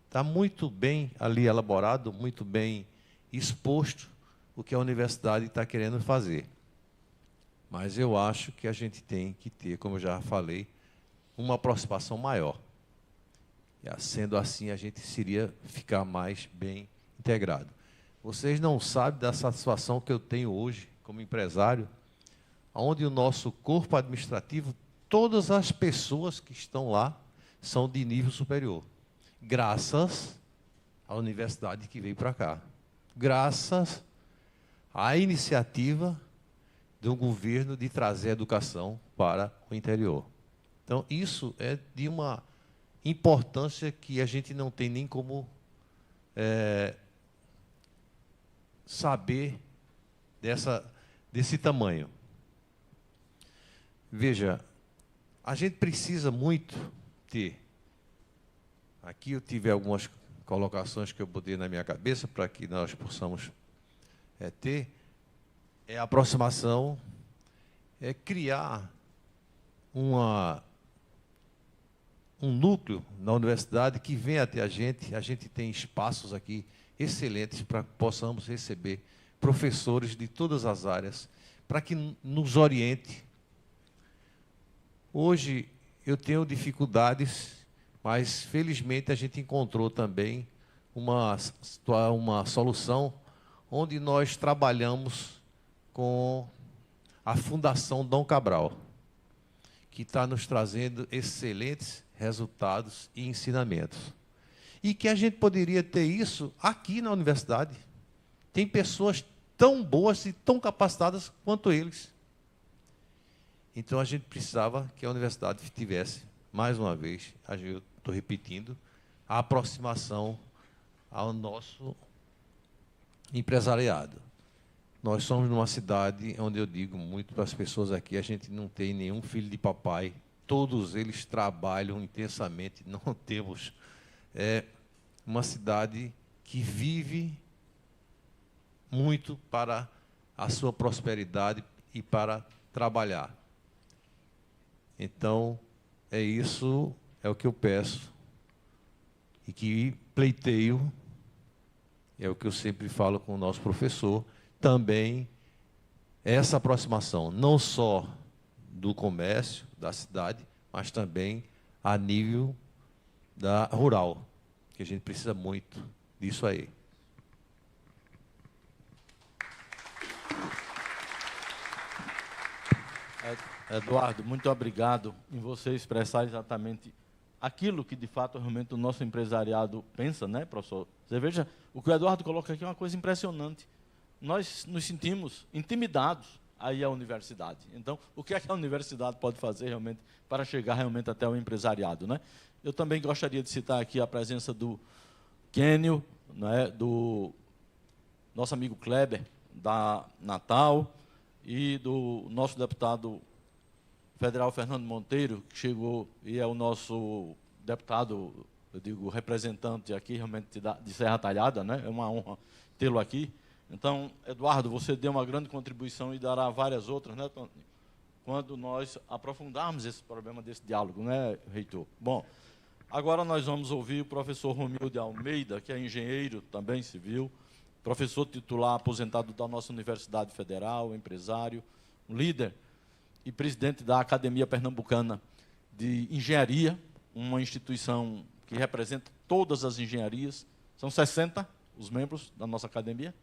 Está muito bem ali elaborado, muito bem exposto o que a universidade está querendo fazer. Mas eu acho que a gente tem que ter, como eu já falei, uma aproximação maior. E, sendo assim, a gente iria ficar mais bem integrado. Vocês não sabem da satisfação que eu tenho hoje, como empresário, onde o nosso corpo administrativo todas as pessoas que estão lá são de nível superior, graças à universidade que veio para cá, graças à iniciativa do governo de trazer a educação para o interior. Então, isso é de uma importância que a gente não tem nem como saber desse tamanho. Veja, a gente precisa muito ter. Aqui eu tive algumas colocações que eu botei na minha cabeça para que nós possamos ter. É a aproximação, é criar um núcleo na universidade que venha até a gente tem espaços aqui excelentes para que possamos receber professores de todas as áreas, para que nos oriente. Hoje eu tenho dificuldades, mas felizmente a gente encontrou também uma solução onde nós trabalhamos com a Fundação Dom Cabral, que está nos trazendo excelentes resultados e ensinamentos. E que a gente poderia ter isso aqui na universidade. Tem pessoas tão boas e tão capacitadas quanto eles. Então, a gente precisava que a universidade tivesse, mais uma vez, eu estou repetindo, a aproximação ao nosso empresariado. Nós somos numa cidade onde eu digo muito para as pessoas aqui, a gente não tem nenhum filho de papai, todos eles trabalham intensamente, não temos uma cidade que vive muito para a sua prosperidade e para trabalhar. Então, isso é o que eu peço e que pleiteio, é o que eu sempre falo com o nosso professor, também essa aproximação, não só do comércio, da cidade, mas também a nível rural, que a gente precisa muito disso aí. Eduardo, muito obrigado em você expressar exatamente aquilo que, de fato, realmente o nosso empresariado pensa, né, professor? Você veja, o que o Eduardo coloca aqui é uma coisa impressionante. Nós nos sentimos intimidados aí à universidade. Então, o que é que a universidade pode fazer realmente para chegar realmente até o empresariado, né? Eu também gostaria de citar aqui a presença do Kênio, né, do nosso amigo Kleber, da Natal, e do nosso deputado federal Fernando Monteiro, que chegou e é o nosso deputado, eu digo, representante aqui realmente de Serra Talhada, né? É uma honra tê-lo aqui. Então, Eduardo, você deu uma grande contribuição e dará várias outras, né, Tony? Quando nós aprofundarmos esse problema desse diálogo, né, reitor? Bom, agora nós vamos ouvir o professor Romildo de Almeida, que é engenheiro também civil, professor titular aposentado da nossa Universidade Federal, empresário, um líder e presidente da Academia Pernambucana de Engenharia, uma instituição que representa todas as engenharias. São 60 os membros da nossa academia?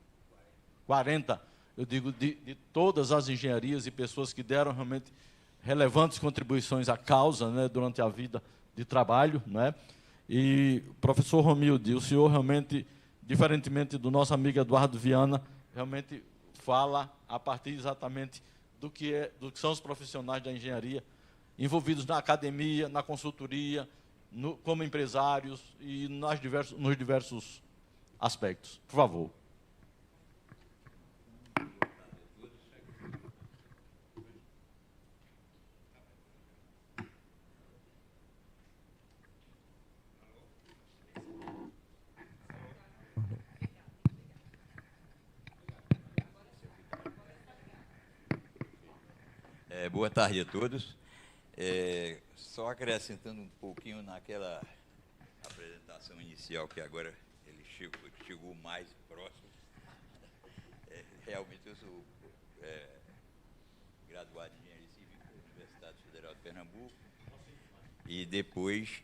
40, eu digo, de todas as engenharias e pessoas que deram realmente relevantes contribuições à causa, né, durante a vida de trabalho, né? E, professor Romildo, o senhor realmente, diferentemente do nosso amigo Eduardo Viana, realmente fala a partir exatamente do que são os profissionais da engenharia envolvidos na academia, na consultoria, como empresários e nos diversos aspectos. Por favor. Boa tarde a todos. Só acrescentando um pouquinho naquela apresentação inicial, que agora ele chegou mais próximo. Realmente eu sou graduado em Engenharia Civil pela Universidade Federal de Pernambuco e depois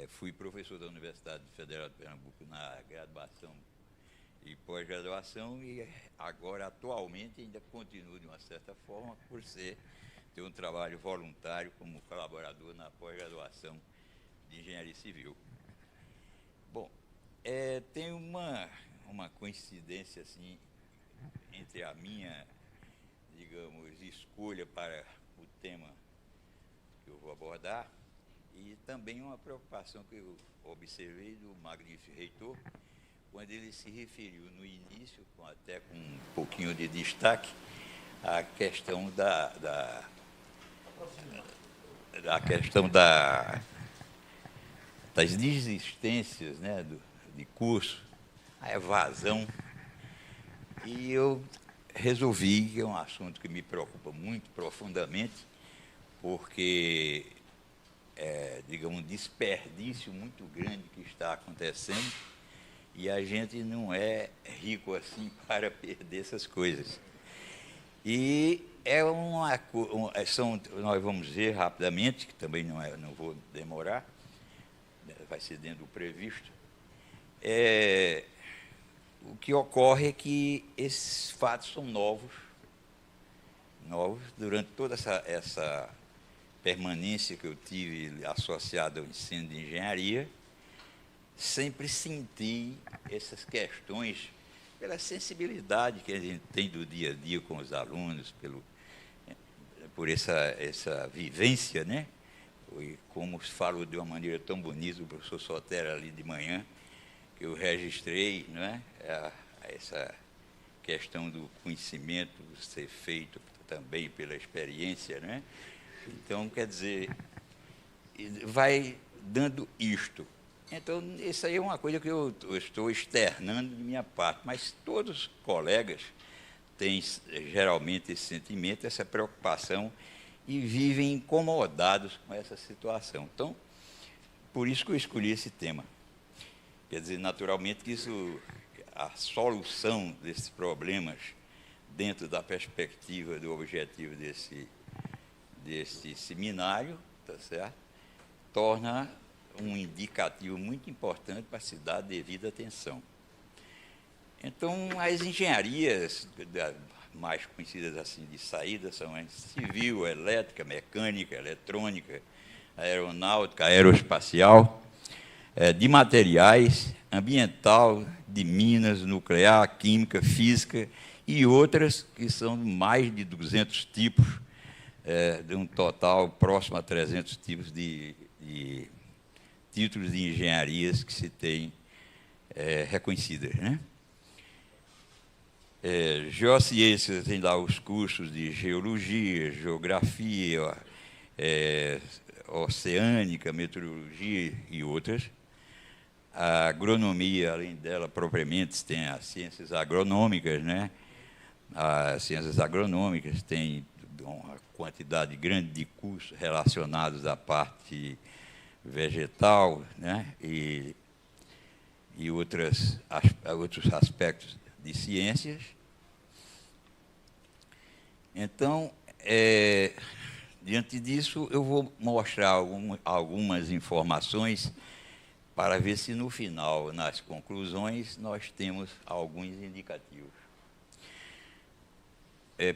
fui professor da Universidade Federal de Pernambuco na graduação e pós-graduação, e agora, atualmente, ainda continuo, de uma certa forma, por ser tenho um trabalho voluntário como colaborador na pós-graduação de Engenharia Civil. Bom, tem uma coincidência assim entre a minha, digamos, escolha para o tema que eu vou abordar e também uma preocupação que eu observei do magnífico reitor, quando ele se referiu no início, até com um pouquinho de destaque, à questão das desistências, né, de curso, a evasão. E eu resolvi, que é um assunto que me preocupa muito profundamente, porque digamos, um desperdício muito grande que está acontecendo, e a gente não é rico assim para perder essas coisas. E nós vamos ver rapidamente, que também não vou demorar, vai ser dentro do previsto. O que ocorre é que esses fatos são novos durante toda essa permanência que eu tive associada ao ensino de engenharia. Sempre senti essas questões pela sensibilidade que a gente tem do dia a dia com os alunos, por essa vivência, né? E como se falou de uma maneira tão bonita, o professor Sotero ali de manhã, que eu registrei, não é? Essa questão do conhecimento ser feito também pela experiência, né? Então, quer dizer, vai dando isto. Então, isso aí é uma coisa que eu estou externando de minha parte, mas todos os colegas têm geralmente esse sentimento, essa preocupação, e vivem incomodados com essa situação. Então, por isso que eu escolhi esse tema. Quer dizer, naturalmente, que a solução desses problemas, dentro da perspectiva do objetivo desse seminário, tá certo? Torna um indicativo muito importante para se dar devida atenção. Então, as engenharias mais conhecidas assim de saída são a civil, elétrica, mecânica, eletrônica, aeronáutica, aeroespacial, de materiais, ambiental, de minas, nuclear, química, física e outras que são mais de 200 tipos, de um total próximo a 300 tipos de títulos de engenharias que se tem reconhecidas, né? Geociências tem lá os cursos de geologia, geografia, oceânica, meteorologia e outras. A agronomia, além dela propriamente, tem as ciências agronômicas, né? As ciências agronômicas têm uma quantidade grande de cursos relacionados à parte vegetal, né? E outros aspectos de ciências. Então, diante disso, eu vou mostrar algumas informações para ver se no final, nas conclusões, nós temos alguns indicativos.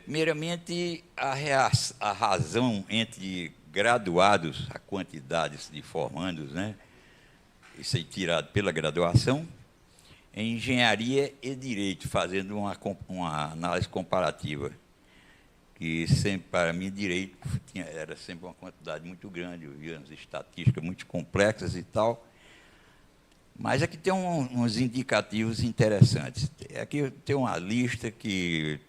Primeiramente, a razão entre graduados, a quantidade de formandos, né? Isso aí tirado pela graduação, em engenharia e direito, fazendo uma análise comparativa, que sempre, para mim, direito era sempre uma quantidade muito grande, eu via as estatísticas muito complexas e tal, mas aqui tem uns indicativos interessantes. Aqui tem uma lista que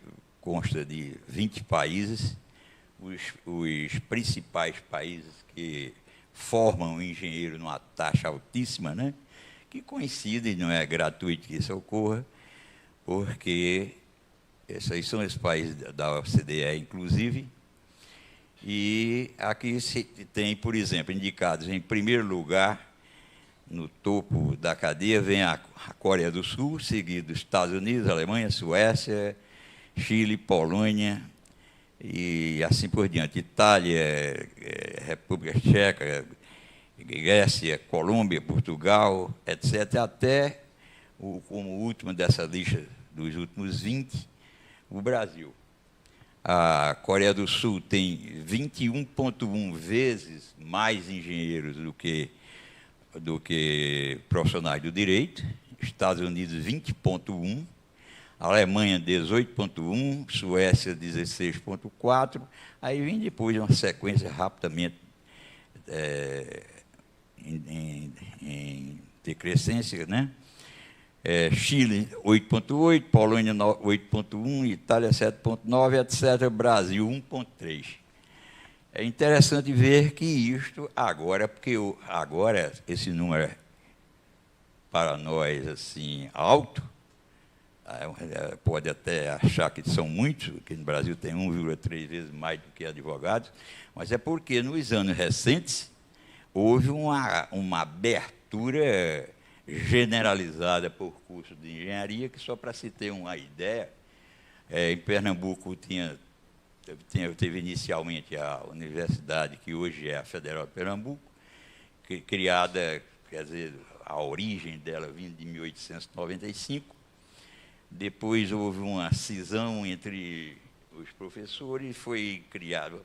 consta de 20 países, os principais países que formam o engenheiro numa taxa altíssima, né? Que coincidem, não é gratuito que isso ocorra, porque esses aí são os países da OCDE, inclusive, e aqui se tem, por exemplo, indicados em primeiro lugar, no topo da cadeia, vem a Coreia do Sul, seguido dos Estados Unidos, Alemanha, Suécia, Chile, Polônia, e assim por diante. Itália, República Tcheca, Grécia, Colômbia, Portugal, etc., até, como último dessa lista dos últimos 20, o Brasil. A Coreia do Sul tem 21,1 vezes mais engenheiros do que profissionais do direito, Estados Unidos 20,1, Alemanha 18,1, Suécia 16,4, aí vem depois uma sequência rapidamente em decrescência, né? Chile 8,8, Polônia 8,1, Itália 7,9, etc., Brasil 1,3. É interessante ver que isto agora, porque agora esse número é para nós assim alto, pode até achar que são muitos, que no Brasil tem 1,3 vezes mais do que advogados, mas é porque nos anos recentes houve uma abertura generalizada por curso de engenharia, que só para se ter uma ideia, em Pernambuco teve inicialmente a universidade, que hoje é a Federal de Pernambuco, criada, quer dizer, a origem dela vindo de 1895. Depois houve uma cisão entre os professores, foi criado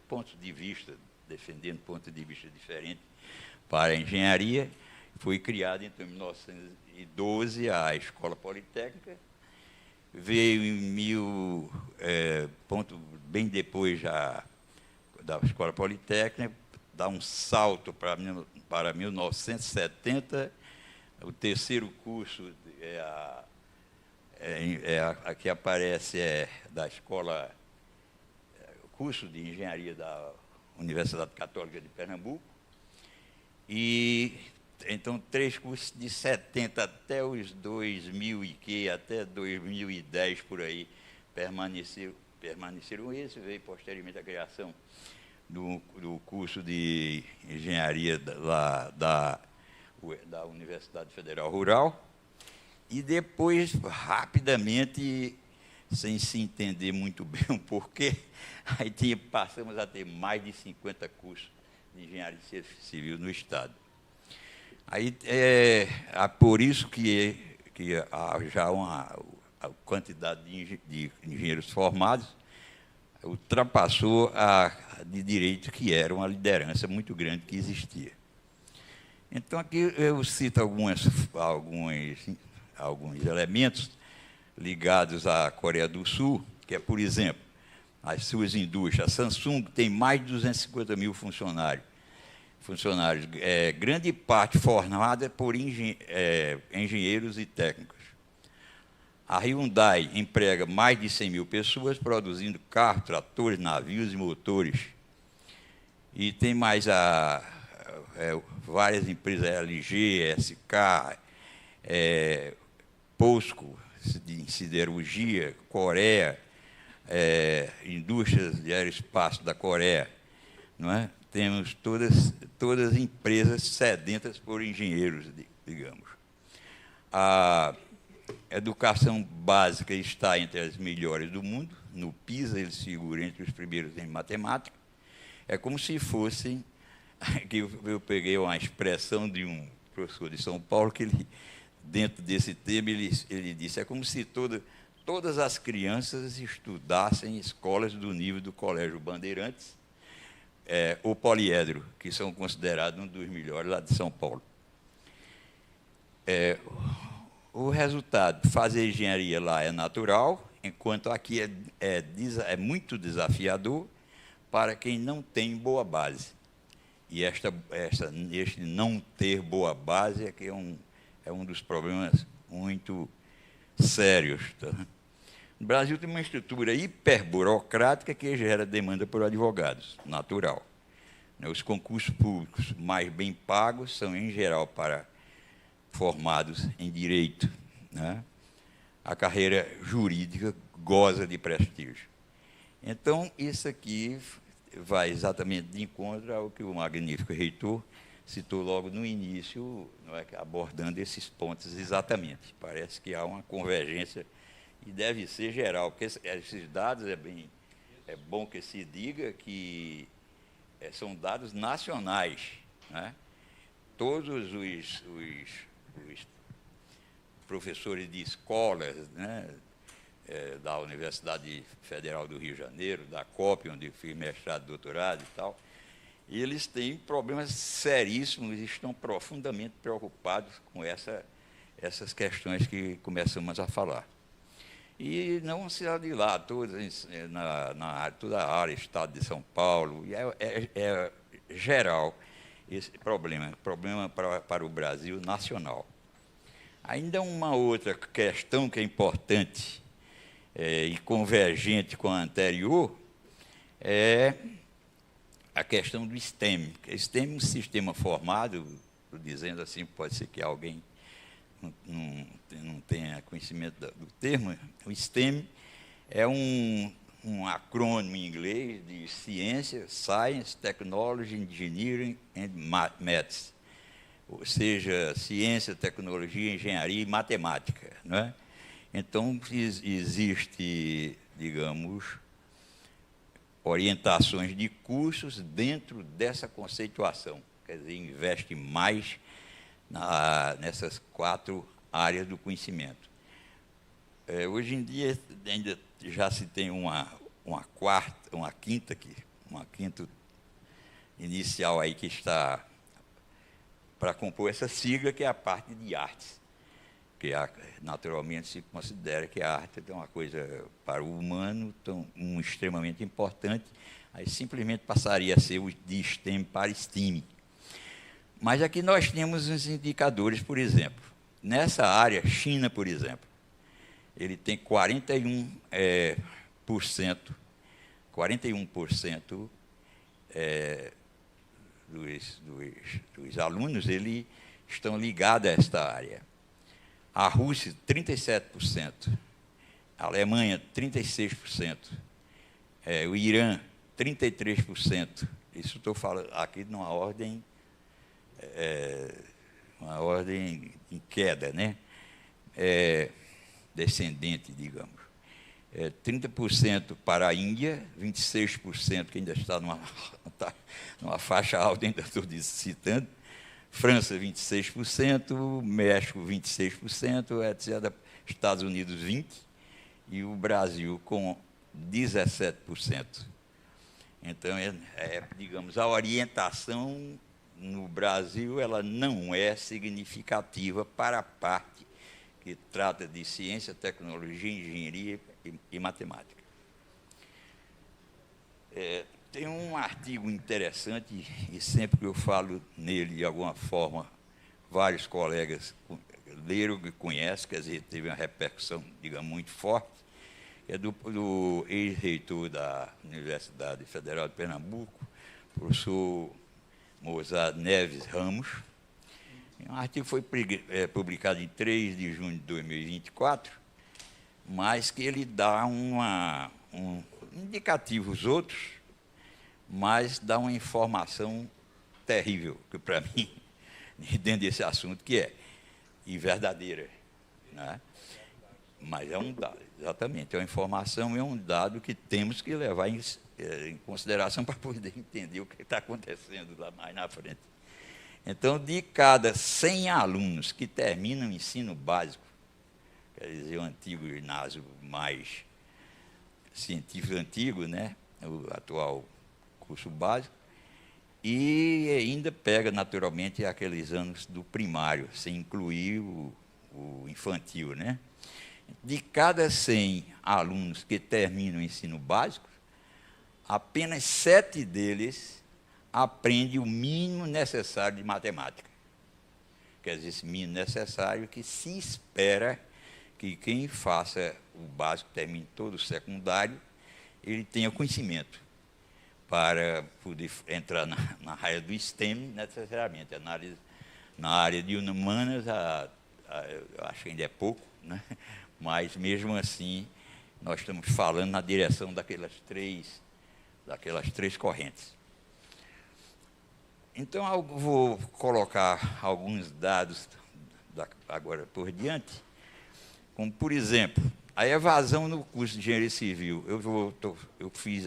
defendendo pontos de vista diferentes para a engenharia. Foi criada, então, em 1912, a Escola Politécnica. Veio bem depois já da Escola Politécnica, dá um salto para 1970. O terceiro curso a que aparece da Escola, curso de Engenharia da Universidade Católica de Pernambuco. E então 3 cursos de 70 até os 2000 até 2010 por aí permaneceram esses. Veio posteriormente a criação do curso de engenharia da Universidade Federal Rural, e depois, rapidamente, sem se entender muito bem o porquê, aí passamos a ter mais de 50 cursos de engenharia civil no Estado. Aí por isso que há já a quantidade de engenheiros formados ultrapassou a de direito, que era uma liderança muito grande que existia. Então, aqui eu cito alguns elementos ligados à Coreia do Sul, que é, por exemplo, as suas indústrias. A Samsung tem mais de 250 mil funcionários, grande parte formada por engenheiros e técnicos. A Hyundai emprega mais de 100 mil pessoas, produzindo carros, tratores, navios e motores. E tem mais várias empresas, LG, SK, POSCO, de siderurgia, Coreia, indústrias de aeroespaço da Coreia, não é? Temos todas empresas sedentas por engenheiros, digamos. A educação básica está entre as melhores do mundo. No PISA, eles figuram entre os primeiros em matemática. É como se fossem... Aqui eu peguei uma expressão de um professor de São Paulo, que ele, dentro desse tema, ele disse, é como se todas as crianças estudassem em escolas do nível do Colégio Bandeirantes, ou Poliedro, que são considerados um dos melhores lá de São Paulo. O resultado, fazer engenharia lá é natural, enquanto aqui é muito desafiador para quem não tem boa base. E este não ter boa base que é um dos problemas muito sérios. Tá? O Brasil tem uma estrutura hiperburocrática que gera demanda por advogados, natural. Os concursos públicos mais bem pagos são, em geral, para formados em direito, né? A carreira jurídica goza de prestígio. Então, isso aqui vai exatamente de encontro ao que o magnífico reitor citou logo no início, não é, abordando esses pontos exatamente. Parece que há uma convergência, e deve ser geral, porque esses dados, é bom que se diga que são dados nacionais, né? Todos os professores de escolas, né, da Universidade Federal do Rio de Janeiro, da COP, onde fiz mestrado, doutorado e tal. E eles têm problemas seríssimos e estão profundamente preocupados com essas questões que começamos a falar. E não se há de lá, toda a área, Estado de São Paulo, e é geral esse problema para o Brasil nacional. Ainda uma outra questão que é importante e convergente com a anterior é a questão do STEM. O STEM é um sistema formado, dizendo assim, pode ser que alguém não tenha conhecimento do termo. O STEM é um acrônimo em inglês de ciência, Science, Technology, Engineering and Maths, ou seja, ciência, tecnologia, engenharia e matemática, não é? Então, existe, digamos, orientações de cursos dentro dessa conceituação, quer dizer, investe mais nessas 4 áreas do conhecimento. Hoje em dia, ainda já se tem uma quinta inicial aí que está para compor essa sigla, que é a parte de artes, que naturalmente se considera que a arte é uma coisa para o humano extremamente importante, aí simplesmente passaria a ser o de STEM para STEAM. Mas aqui nós temos uns indicadores, por exemplo. Nessa área, China, por exemplo, ele tem 41% dos alunos estão ligados a esta área. A Rússia, 37%. A Alemanha, 36%. O Irã, 33%. Isso estou falando aqui numa ordem em queda, né? Descendente, digamos. 30% para a Índia, 26%, que ainda está numa faixa alta, ainda estou citando. França, 26%, México, 26%, etc. Estados Unidos, 20%, e o Brasil com 17%. Então, digamos, a orientação no Brasil ela não é significativa para a parte que trata de ciência, tecnologia, engenharia e matemática. Tem um artigo interessante, e sempre que eu falo nele, de alguma forma, vários colegas leram e conhecem, quer dizer, teve uma repercussão, digamos, muito forte, que é do ex-reitor da Universidade Federal de Pernambuco, professor Mozart Neves Ramos. Um artigo foi publicado em 3 de junho de 2024, mas que ele dá indicativos outros, mas dá uma informação terrível, que para mim, dentro desse assunto, que é verdadeira. Né? Mas é um dado, exatamente, é uma informação, é um dado que temos que levar em consideração para poder entender o que está acontecendo lá mais na frente. Então, de cada 100 alunos que terminam o ensino básico, quer dizer, o antigo ginásio mais científico antigo, né? O atual curso básico, e ainda pega, naturalmente, aqueles anos do primário, sem incluir o infantil, né? De cada 100 alunos que terminam o ensino básico, apenas 7 deles aprendem o mínimo necessário de matemática. Quer dizer, esse mínimo necessário que se espera que quem faça o básico, termine todo o secundário, ele tenha conhecimento para poder entrar na área do STEM, necessariamente. Na área de humanas, eu acho que ainda é pouco, né? Mas, mesmo assim, nós estamos falando na direção daquelas três correntes. Então, eu vou colocar alguns dados agora por diante, como, por exemplo, a evasão no curso de engenharia civil. Eu fiz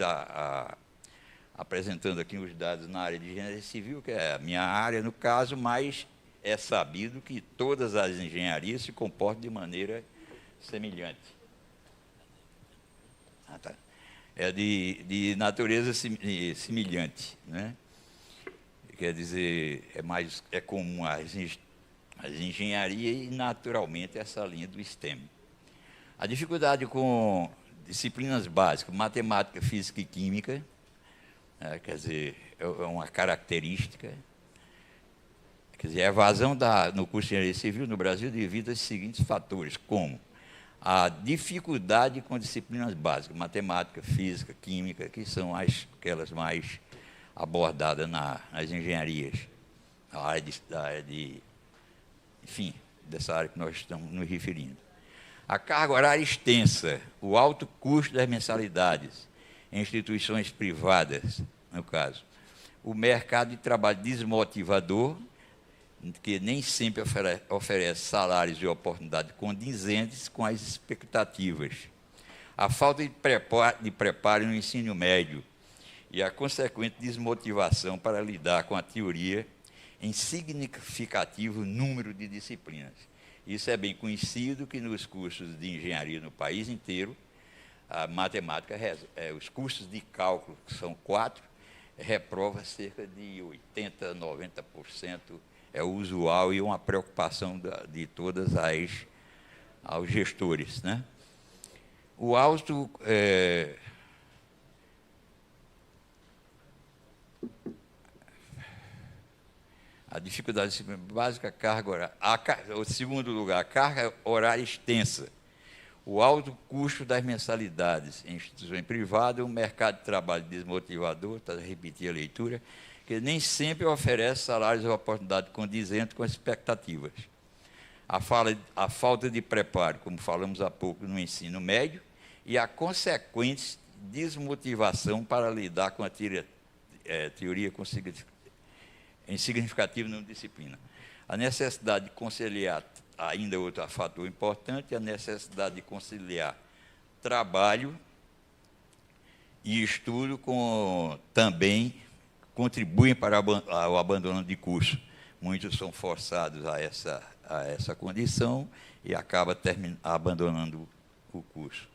apresentando aqui os dados na área de engenharia civil, que é a minha área, no caso, mas é sabido que todas as engenharias se comportam de maneira semelhante. Ah, tá. É de natureza semelhante, né? Quer dizer, é comum às engenharias e, naturalmente, essa linha do STEM. A dificuldade com disciplinas básicas, matemática, física e química, quer dizer, é uma característica. Quer dizer, a evasão no curso de engenharia civil no Brasil devido aos seguintes fatores, como a dificuldade com disciplinas básicas, matemática, física, química, que são aquelas mais abordadas nas engenharias, enfim, dessa área que nós estamos nos referindo. A carga horária extensa, o alto custo das mensalidades em instituições privadas, no caso. O mercado de trabalho desmotivador, que nem sempre oferece salários e oportunidades condizentes com as expectativas. A falta de preparo no ensino médio e a consequente desmotivação para lidar com a teoria em significativo número de disciplinas. Isso é bem conhecido que nos cursos de engenharia no país inteiro, a matemática, os cursos de cálculo, que são 4, reprova cerca de 80%, 90%, é o usual e uma preocupação de todas aos gestores, né? O alto a dificuldade básica, carga horária. O segundo lugar, a carga horária extensa. O alto custo das mensalidades em instituições privadas, um mercado de trabalho desmotivador, está a repetir a leitura, que nem sempre oferece salários ou oportunidades condizentes com as expectativas. A falta de preparo, como falamos há pouco, no ensino médio, e a consequente desmotivação para lidar com a teoria em significativo número de disciplina. A necessidade de conciliar, ainda outro fator importante, a necessidade de conciliar trabalho e estudo também contribuem para o abandono de curso. Muitos são forçados a essa condição e acabam abandonando o curso.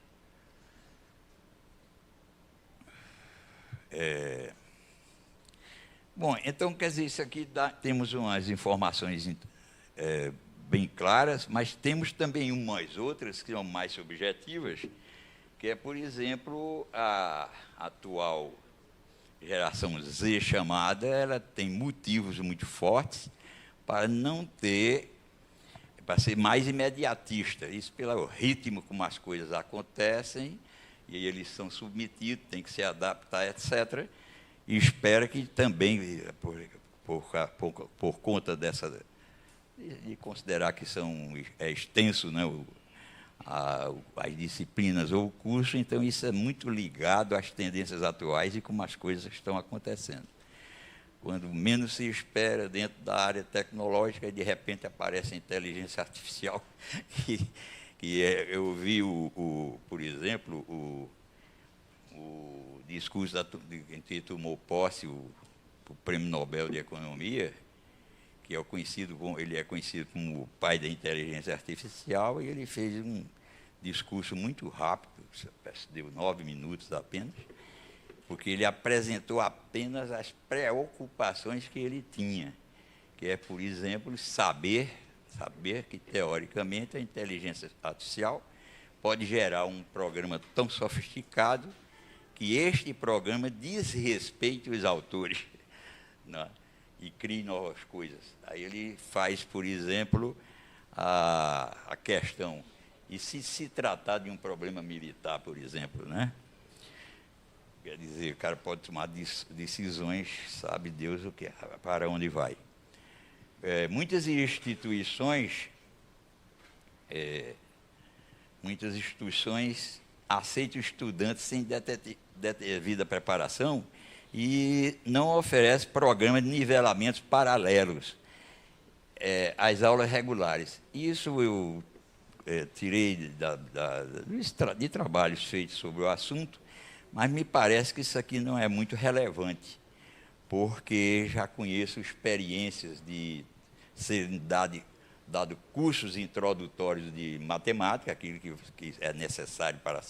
Bom, então, quer dizer, isso aqui temos umas informações bem claras, mas temos também umas outras que são mais subjetivas, que é, por exemplo, a atual geração Z chamada, ela tem motivos muito fortes para ser mais imediatista. Isso pelo ritmo como as coisas acontecem, e aí eles são submetidos, têm que se adaptar, etc., e espera que também, por conta de considerar que é extenso, né, as disciplinas ou o curso, então isso é muito ligado às tendências atuais e como as coisas estão acontecendo. Quando menos se espera dentro da área tecnológica, de repente aparece a inteligência artificial, eu vi, por exemplo, o discurso em que tomou posse o Prêmio Nobel de Economia, que ele é conhecido como o pai da inteligência artificial, e ele fez um discurso muito rápido, deu 9 minutos apenas, porque ele apresentou apenas as preocupações que ele tinha, que é, por exemplo, saber que, teoricamente, a inteligência artificial pode gerar um programa tão sofisticado que este programa desrespeite os autores, né, e crie novas coisas. Aí ele faz, por exemplo, a questão, e se tratar de um problema militar, por exemplo, né? Quer dizer, o cara pode tomar decisões, sabe Deus o que, para onde vai. Muitas instituições aceitam estudantes sem devida preparação e não oferecem programas de nivelamentos paralelos às aulas regulares. Isso eu tirei de trabalhos feitos sobre o assunto, mas me parece que isso aqui não é muito relevante, porque já conheço experiências de serem dado cursos introdutórios de matemática, aquilo que é necessário para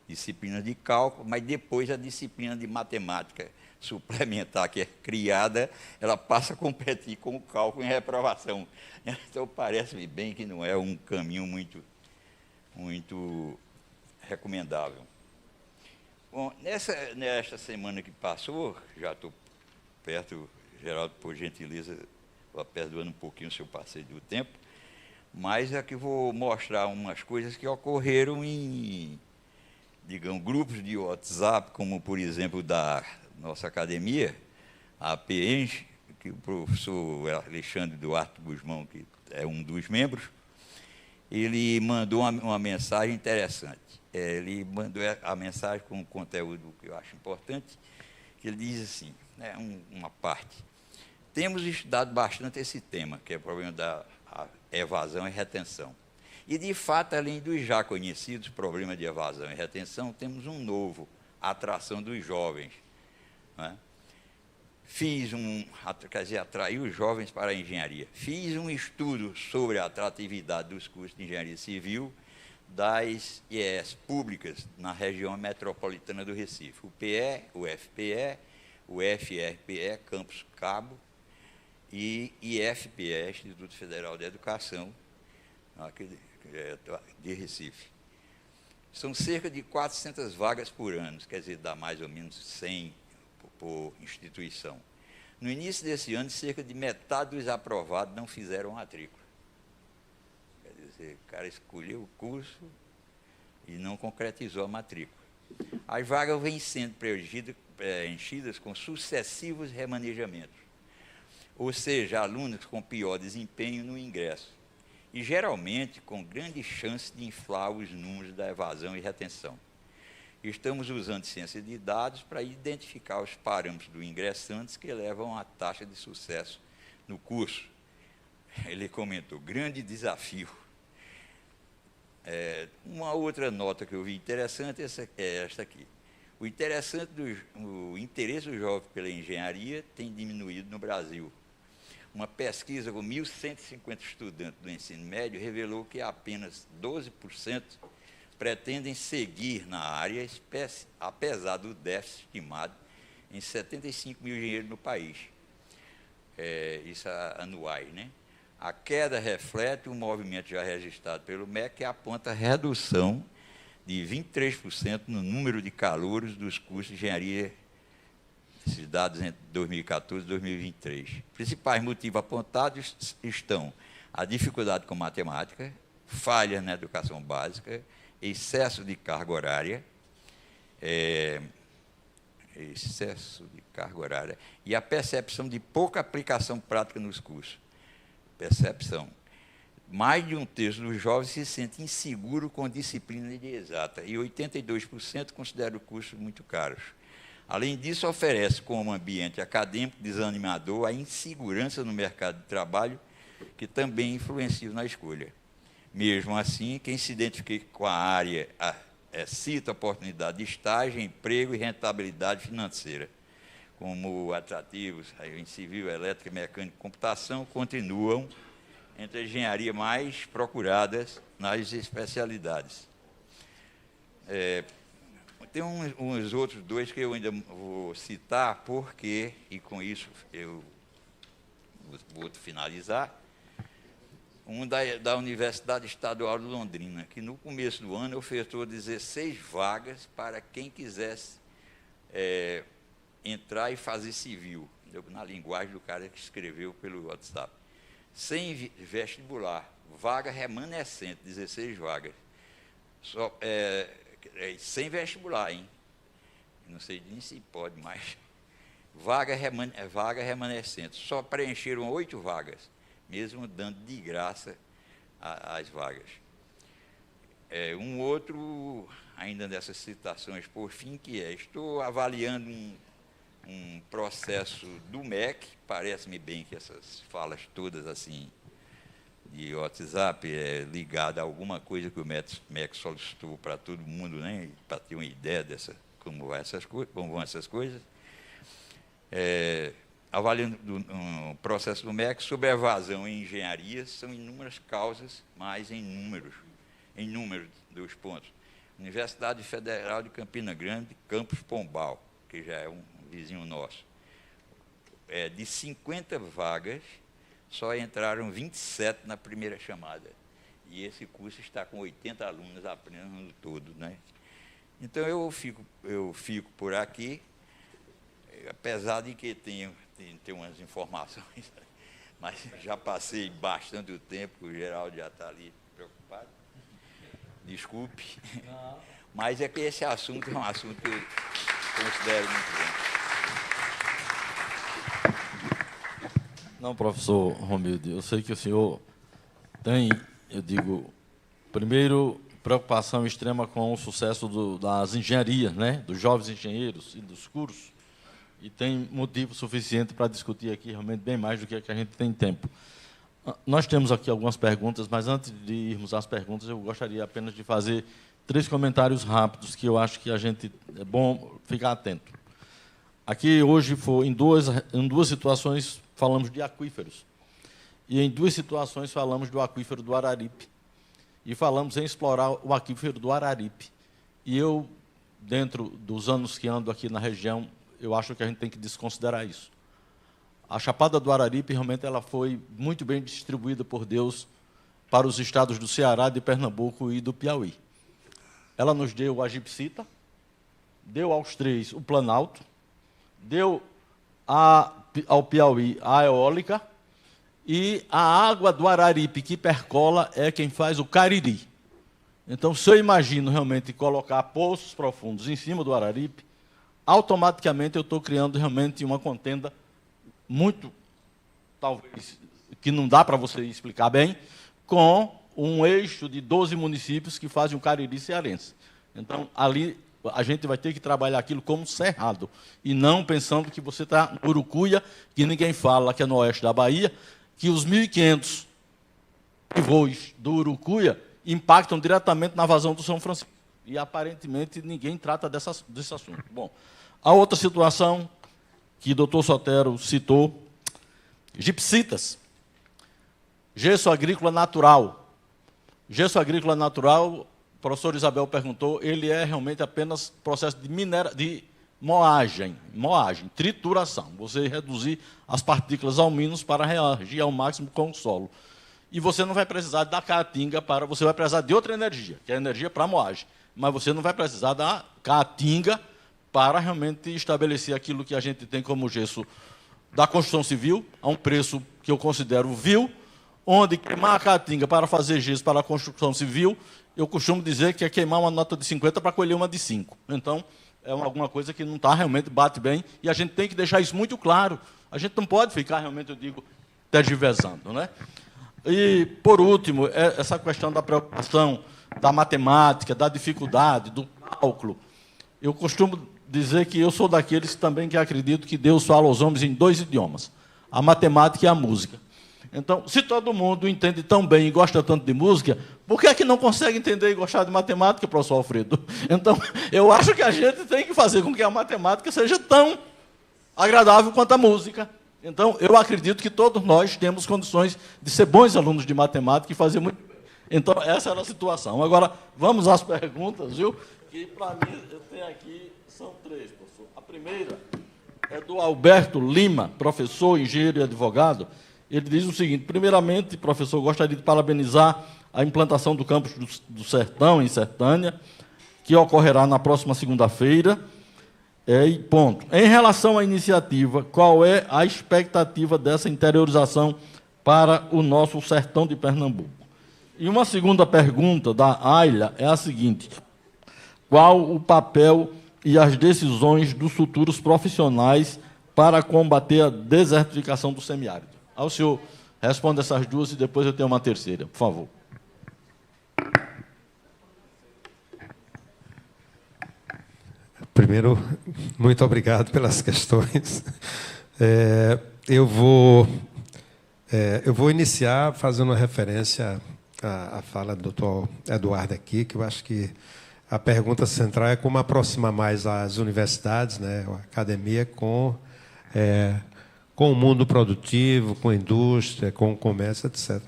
disciplina de cálculo, mas depois a disciplina de matemática suplementar que é criada, ela passa a competir com o cálculo em reprovação. Então, parece-me bem que não é um caminho muito recomendável. Bom, nesta semana que passou, já estou perto, Geraldo, por gentileza, vou perdoando um pouquinho o seu passeio do tempo, mas aqui vou mostrar umas coisas que ocorreram em, digamos, grupos de WhatsApp, como, por exemplo, da nossa academia, a APENG, que o professor Alexandre Duarte Guzmão, que é um dos membros, ele mandou uma mensagem interessante. Ele mandou a mensagem com um conteúdo que eu acho importante, que ele diz assim, né, uma parte. Temos estudado bastante esse tema, que é o problema da evasão e retenção. E, de fato, além dos já conhecidos problemas de evasão e retenção, temos um novo, a atração dos jovens. Né? Atrair os jovens para a engenharia. Fiz um estudo sobre a atratividade dos cursos de engenharia civil das IES públicas na região metropolitana do Recife. O PE, o FPE, o FRPE, Campus Cabo, e IFPE, Instituto Federal de Educação, de Recife. São cerca de 400 vagas por ano, quer dizer, dá mais ou menos 100 por instituição. No início desse ano, cerca de metade dos aprovados não fizeram matrícula. Quer dizer, o cara escolheu o curso e não concretizou a matrícula. As vagas vêm sendo preenchidas com sucessivos remanejamentos, ou seja, alunos com pior desempenho no ingresso, e geralmente com grande chance de inflar os números da evasão e retenção. Estamos usando ciência de dados para identificar os parâmetros do ingressantes que levam à taxa de sucesso no curso. Ele comentou, grande desafio. Uma outra nota que eu vi interessante é esta aqui. O interesse do jovem pela engenharia tem diminuído no Brasil. Uma pesquisa com 1.150 estudantes do ensino médio revelou que apenas 12% pretendem seguir na área, apesar do déficit estimado em 75 mil engenheiros no país. Isso anuais, né? A queda reflete o movimento já registrado pelo MEC, que aponta redução de 23% no número de calouros dos cursos de engenharia, esses dados entre 2014 e 2023. Principais motivos apontados estão a dificuldade com matemática, falhas na educação básica, excesso de carga horária, e a percepção de pouca aplicação prática nos cursos. Percepção. Mais de um terço dos jovens se sente inseguro com disciplina de exata e 82% considera o curso muito caros. Além disso, oferece como ambiente acadêmico desanimador a insegurança no mercado de trabalho, que também influencia na escolha. Mesmo assim, quem se identifica com a área cita a oportunidade de estágio, emprego e rentabilidade financeira, como atrativos em civil, elétrica, mecânica e computação, continuam entre as engenharias mais procuradas nas especialidades. Tem uns outros dois que eu ainda vou citar, porque, e com isso eu vou finalizar, um da Universidade Estadual de Londrina, que no começo do ano ofertou 16 vagas para quem quisesse entrar e fazer civil, na linguagem do cara que escreveu pelo WhatsApp. Sem vestibular, vaga remanescente, 16 vagas. Sem vestibular, hein? Não sei nem se pode mais. Vaga remanescente. Só preencheram 8 vagas, mesmo dando de graça as vagas. Um outro, ainda dessas citações, por fim, que estou avaliando um processo do MEC, parece-me bem que essas falas todas assim de WhatsApp ligada a alguma coisa que o MEC solicitou para todo mundo, né, para ter uma ideia como vão essas coisas. Avaliando um processo do MEC sobre a evasão em engenharia, são inúmeras causas, mas em números dos pontos. Universidade Federal de Campina Grande, Campus Pombal, que já é um vizinho nosso. De 50 vagas, só entraram 27 na primeira chamada. E esse curso está com 80 alunos apenas no todo, né? Então, eu fico por aqui, apesar de que tem umas informações, mas já passei bastante o tempo, o Geraldo já está ali preocupado. Desculpe. Não. Mas é que esse assunto é um assunto que eu considero muito bom. Não, professor Romildo, eu sei que o senhor tem, eu digo, primeiro, preocupação extrema com o sucesso das engenharias, né? Dos jovens engenheiros e dos cursos, e tem motivo suficiente para discutir aqui realmente bem mais do que a gente tem tempo. Nós temos aqui algumas perguntas, mas antes de irmos às perguntas, eu gostaria apenas de fazer 3 comentários rápidos que eu acho que a gente é bom ficar atento. Aqui, hoje, em duas situações, falamos de aquíferos. E em 2 situações falamos do aquífero do Araripe. E falamos em explorar o aquífero do Araripe. E eu, dentro dos anos que ando aqui na região, eu acho que a gente tem que desconsiderar isso. A Chapada do Araripe, realmente, ela foi muito bem distribuída por Deus para os estados do Ceará, de Pernambuco e do Piauí. Ela nos deu a gipsita, deu aos 3 o Planalto, deu ao Piauí a eólica, e a água do Araripe que percola é quem faz o Cariri. Então, se eu imagino realmente colocar poços profundos em cima do Araripe, automaticamente eu estou criando realmente uma contenda muito, talvez, que não dá para você explicar bem, com um eixo de 12 municípios que fazem o Cariri cearense. Então, ali, a gente vai ter que trabalhar aquilo como cerrado, e não pensando que você está no Urucuia, que ninguém fala, que é no oeste da Bahia, que os 1.500 voos do Urucuia impactam diretamente na vazão do São Francisco. E, aparentemente, ninguém trata desse assunto. Bom, a outra situação que o doutor Sotero citou, gipsitas, gesso agrícola natural. Gesso agrícola natural, o professor Isabel perguntou, ele é realmente apenas processo de moagem, trituração. Você reduzir as partículas ao mínimo para reagir ao máximo com o solo. E você não vai precisar da caatinga você vai precisar de outra energia, que é a energia para moagem. Mas você não vai precisar da caatinga para realmente estabelecer aquilo que a gente tem como gesso da construção civil, a um preço que eu considero vil, onde queimar a caatinga para fazer gesso para a construção civil, eu costumo dizer que é queimar uma nota de 50 para colher uma de 5. Então, é alguma coisa que não realmente bate bem, e a gente tem que deixar isso muito claro. A gente não pode ficar realmente, eu digo, tergiversando, né? E, por último, essa questão da preocupação da matemática, da dificuldade, do cálculo. Eu costumo dizer que eu sou daqueles também que acredito que Deus fala aos homens em 2 idiomas, a matemática e a música. Então, se todo mundo entende tão bem e gosta tanto de música, por que é que não consegue entender e gostar de matemática, professor Alfredo? Então, eu acho que a gente tem que fazer com que a matemática seja tão agradável quanto a música. Então, eu acredito que todos nós temos condições de ser bons alunos de matemática e fazer muito bem. Então, essa era a situação. Agora, vamos às perguntas, viu? Que, para mim, eu tenho aqui, são 3, professor. A primeira é do Alberto Lima, professor, engenheiro e advogado. Ele diz o seguinte: primeiramente, professor, gostaria de parabenizar a implantação do campus do Sertão, em Sertânia, que ocorrerá na próxima segunda-feira. E ponto. Em relação à iniciativa, qual é a expectativa dessa interiorização para o nosso sertão de Pernambuco? E uma segunda pergunta da Ayla é a seguinte: qual o papel e as decisões dos futuros profissionais para combater a desertificação do semiárido? O senhor responde essas 2 e depois eu tenho uma terceira, por favor. Primeiro, muito obrigado pelas questões. Eu vou iniciar fazendo uma referência à fala do doutor Eduardo aqui, que eu acho que a pergunta central é como aproximar mais as universidades, né, a academia, com o mundo produtivo, com a indústria, com o comércio, etc.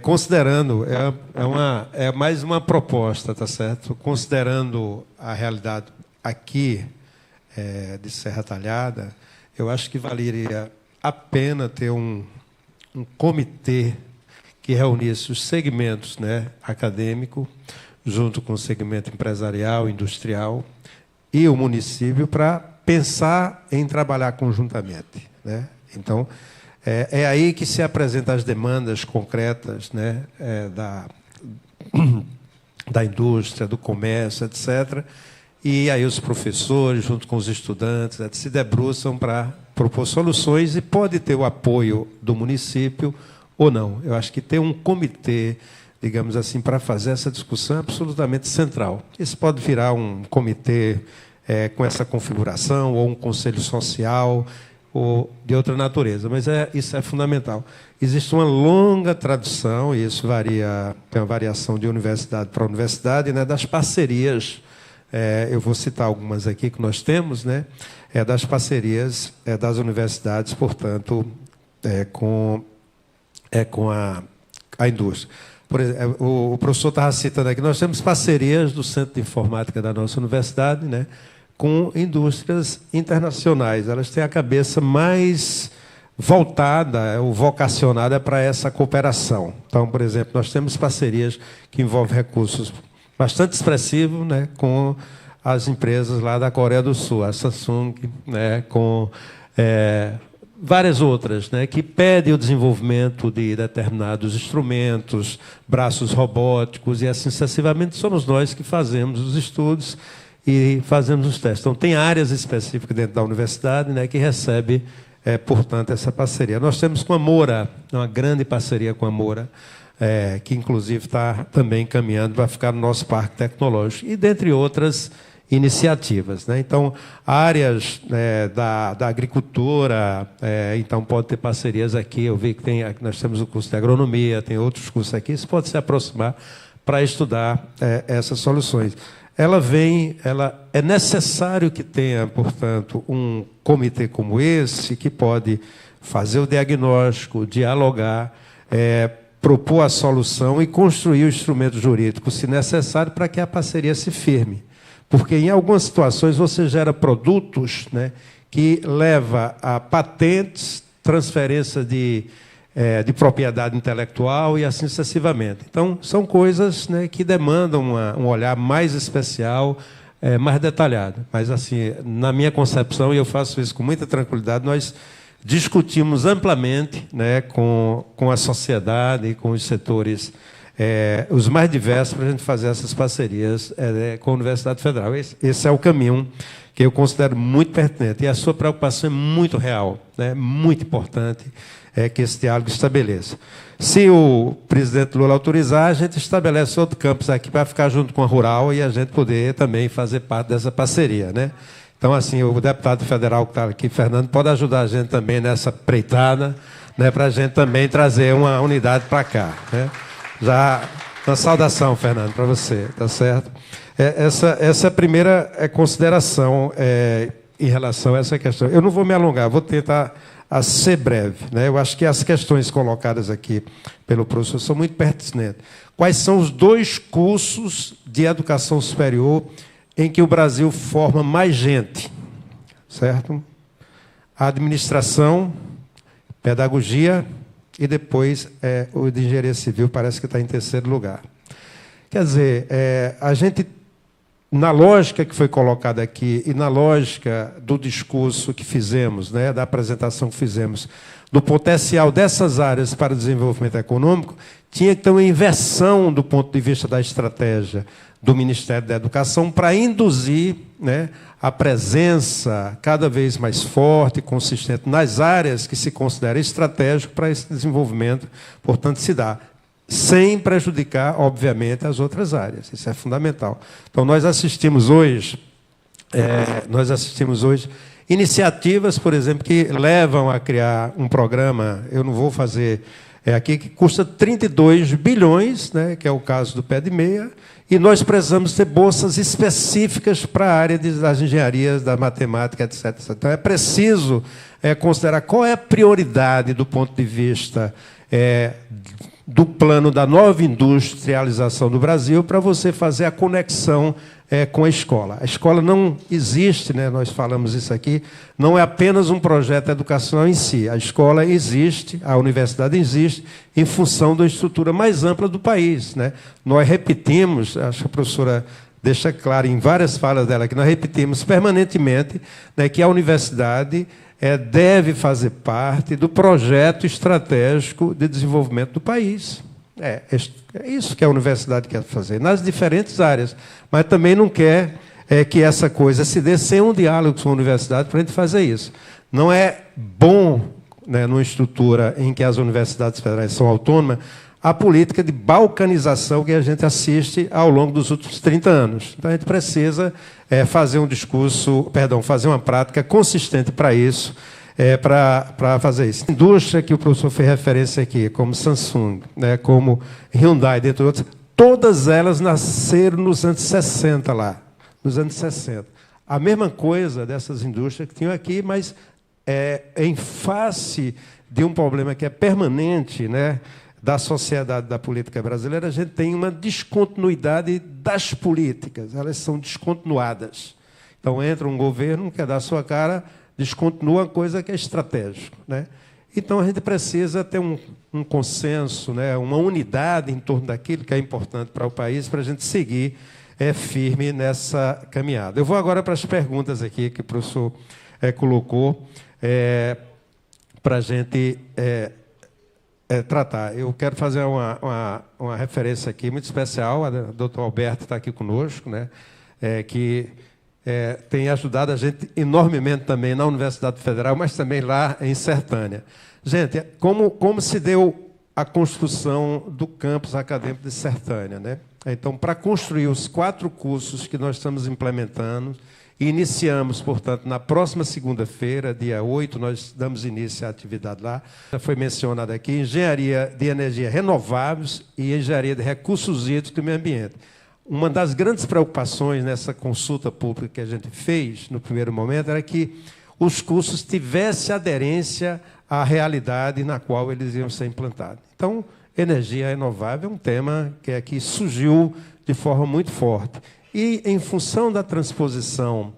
Considerando, é mais uma proposta, tá certo? Considerando a realidade aqui de Serra Talhada, eu acho que valeria a pena ter um comitê que reunisse os segmentos, né, acadêmico, junto com o segmento empresarial, industrial e o município, para pensar em trabalhar conjuntamente, né? Então, é aí que se apresentam as demandas concretas, né, da indústria, do comércio, etc. E aí os professores, junto com os estudantes, se debruçam para propor soluções e pode ter o apoio do município ou não. Eu acho que ter um comitê, digamos assim, para fazer essa discussão é absolutamente central. Isso pode virar um comitê com essa configuração, ou um conselho social, ou de outra natureza, mas isso é fundamental. Existe uma longa tradição, e isso varia, tem uma variação de universidade para universidade, né, das parcerias. Eu vou citar algumas aqui que nós temos, né, das parcerias das universidades, portanto, com a indústria. Por exemplo, o professor estava citando aqui, nós temos parcerias do Centro de Informática da nossa universidade, né, com indústrias internacionais. Elas têm a cabeça mais voltada, ou vocacionada para essa cooperação. Então, por exemplo, nós temos parcerias que envolvem recursos bastante expressivos, né, com as empresas lá da Coreia do Sul, a Samsung, né, com várias outras, né, que pedem o desenvolvimento de determinados instrumentos, braços robóticos, e assim sucessivamente. Somos nós que fazemos os estudos e fazemos os testes. Então, tem áreas específicas dentro da universidade, né, que recebe, portanto, essa parceria. Nós temos com a Moura, uma grande parceria com a Moura, que, inclusive, está também caminhando para ficar no nosso parque tecnológico, e dentre outras iniciativas, né? Então, áreas da agricultura, então, pode ter parcerias aqui. Eu vi que nós temos o curso de agronomia, tem outros cursos aqui, isso pode se aproximar para estudar essas soluções. É necessário que tenha, portanto, um comitê como esse, que pode fazer o diagnóstico, dialogar, propor a solução e construir o instrumento jurídico, se necessário, para que a parceria se firme. Porque, em algumas situações, você gera produtos, né, que leva a patentes, transferência de propriedade intelectual e assim sucessivamente. Então, são coisas, né, que demandam um olhar mais especial, mais detalhado. Mas, assim, na minha concepção, e eu faço isso com muita tranquilidade, nós discutimos amplamente, né, com a sociedade e com os setores os mais diversos, para a gente fazer essas parcerias com a Universidade Federal. Esse é o caminho que eu considero muito pertinente. E a sua preocupação é muito real, né, muito importante, que esse diálogo estabeleça. Se o presidente Lula autorizar, a gente estabelece outro campus aqui para ficar junto com a Rural e a gente poder também fazer parte dessa parceria, né? Então, assim, o deputado federal que está aqui, Fernando, pode ajudar a gente também nessa preitada, né, para a gente também trazer uma unidade para cá, né? Já uma saudação, Fernando, para você, tá certo? Essa é a primeira consideração em relação a essa questão. Eu não vou me alongar, vou tentar ser breve, né? Eu acho que as questões colocadas aqui pelo professor são muito pertinentes. Quais são os 2 cursos de educação superior em que o Brasil forma mais gente? Certo? A administração, pedagogia e depois o de engenharia civil, parece que está em 3º lugar. Quer dizer, a gente, na lógica que foi colocada aqui e na lógica do discurso que fizemos, né, da apresentação que fizemos, do potencial dessas áreas para o desenvolvimento econômico, tinha que ter uma inversão do ponto de vista da estratégia do Ministério da Educação para induzir, né, a presença cada vez mais forte e consistente nas áreas que se considera estratégico para esse desenvolvimento, portanto, se dá, sem prejudicar, obviamente, as outras áreas. Isso é fundamental. Então, nós assistimos hoje iniciativas, por exemplo, que levam a criar um programa, eu não vou fazer aqui, que custa 32 bilhões, né, que é o caso do Pé de Meia, e nós precisamos ter bolsas específicas para a área das engenharias, da matemática, etc. Então, é preciso considerar qual é a prioridade do ponto de vista do plano da nova industrialização do Brasil para você fazer a conexão com a escola. A escola não existe, né, nós falamos isso aqui, não é apenas um projeto educacional em si. A escola existe, a universidade existe, em função da estrutura mais ampla do país, né? Nós repetimos, acho que a professora deixa claro em várias falas dela, que nós repetimos permanentemente, né, que a universidade deve fazer parte do projeto estratégico de desenvolvimento do país. É isso que a universidade quer fazer, nas diferentes áreas, mas também não quer que essa coisa se dê sem um diálogo com a universidade para a gente fazer isso. Não é bom, né, numa estrutura em que as universidades federais são autônomas, a política de balcanização que a gente assiste ao longo dos últimos 30 anos. Então, a gente precisa fazer um discurso, fazer uma prática consistente para isso, para fazer isso. A indústria que o professor fez referência aqui, como Samsung, né, como Hyundai, dentre outras, todas elas nasceram nos anos 60 lá, nos anos 60. A mesma coisa dessas indústrias que tinham aqui, mas em face de um problema que é permanente, né, da sociedade, da política brasileira, a gente tem uma descontinuidade das políticas, elas são descontinuadas. Então, entra um governo, quer dar a sua cara, descontinua uma coisa que é estratégica, né? Então, a gente precisa ter um consenso, né, uma unidade em torno daquilo que é importante para o país, para a gente seguir firme nessa caminhada. Eu vou agora para as perguntas aqui que o professor colocou, para a gente tratar. Eu quero fazer uma referência aqui muito especial. O doutor Alberto está aqui conosco, né, que tem ajudado a gente enormemente também na Universidade Federal, mas também lá em Sertânia. Gente, como se deu a construção do campus acadêmico de Sertânia, né? Então, para construir os 4 cursos que nós estamos implementando, iniciamos, portanto, na próxima segunda-feira, dia 8, nós damos início à atividade lá. Já foi mencionado aqui, engenharia de energia renováveis e engenharia de recursos hídricos e meio ambiente. Uma das grandes preocupações nessa consulta pública que a gente fez, no primeiro momento, era que os cursos tivessem aderência à realidade na qual eles iam ser implantados. Então, energia renovável é um tema que aqui surgiu de forma muito forte. E, em função da transposição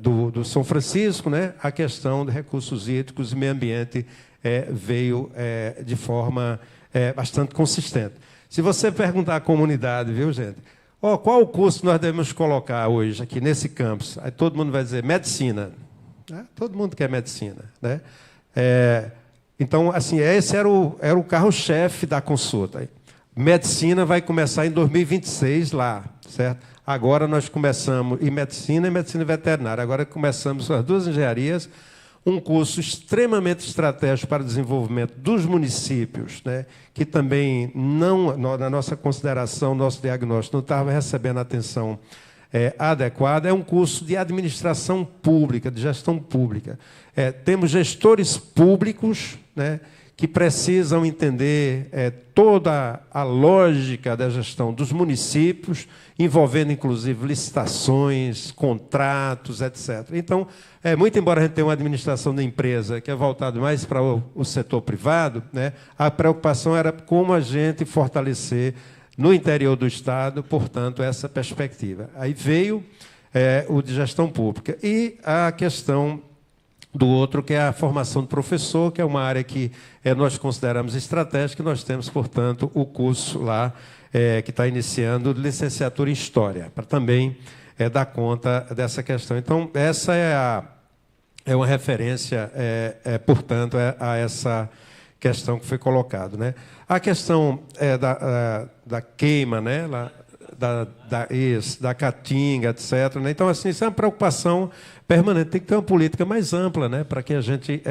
do São Francisco, né, a questão de recursos hídricos e meio ambiente veio de forma bastante consistente. Se você perguntar à comunidade, viu, gente, qual o curso nós devemos colocar hoje aqui nesse campus? Aí todo mundo vai dizer medicina. Todo mundo quer medicina, né? Então, assim, esse era o carro-chefe da consulta. Medicina vai começar em 2026 lá, certo? Agora nós começamos em medicina e medicina veterinária. Agora começamos as 2 engenharias, um curso extremamente estratégico para o desenvolvimento dos municípios, né, que também, não, na nossa consideração, nosso diagnóstico, não estava recebendo atenção adequada. É um curso de administração pública, de gestão pública. Temos gestores públicos, né, que precisam entender toda a lógica da gestão dos municípios, envolvendo, inclusive, licitações, contratos, etc. Então, muito embora a gente tenha uma administração da empresa que é voltada mais para o setor privado, né, a preocupação era como a gente fortalecer no interior do Estado, portanto, essa perspectiva. Aí veio o de gestão pública. E a questão do outro, que é a formação do professor, que é uma área que nós consideramos estratégica, e nós temos, portanto, o curso lá, que está iniciando, de licenciatura em História, para também dar conta dessa questão. Então, essa é uma referência, portanto, a essa questão que foi colocada, né? A questão da queima, né, da caatinga, etc., né? Então, assim, isso é uma preocupação permanente. Tem que ter uma política mais ampla, né, para que a gente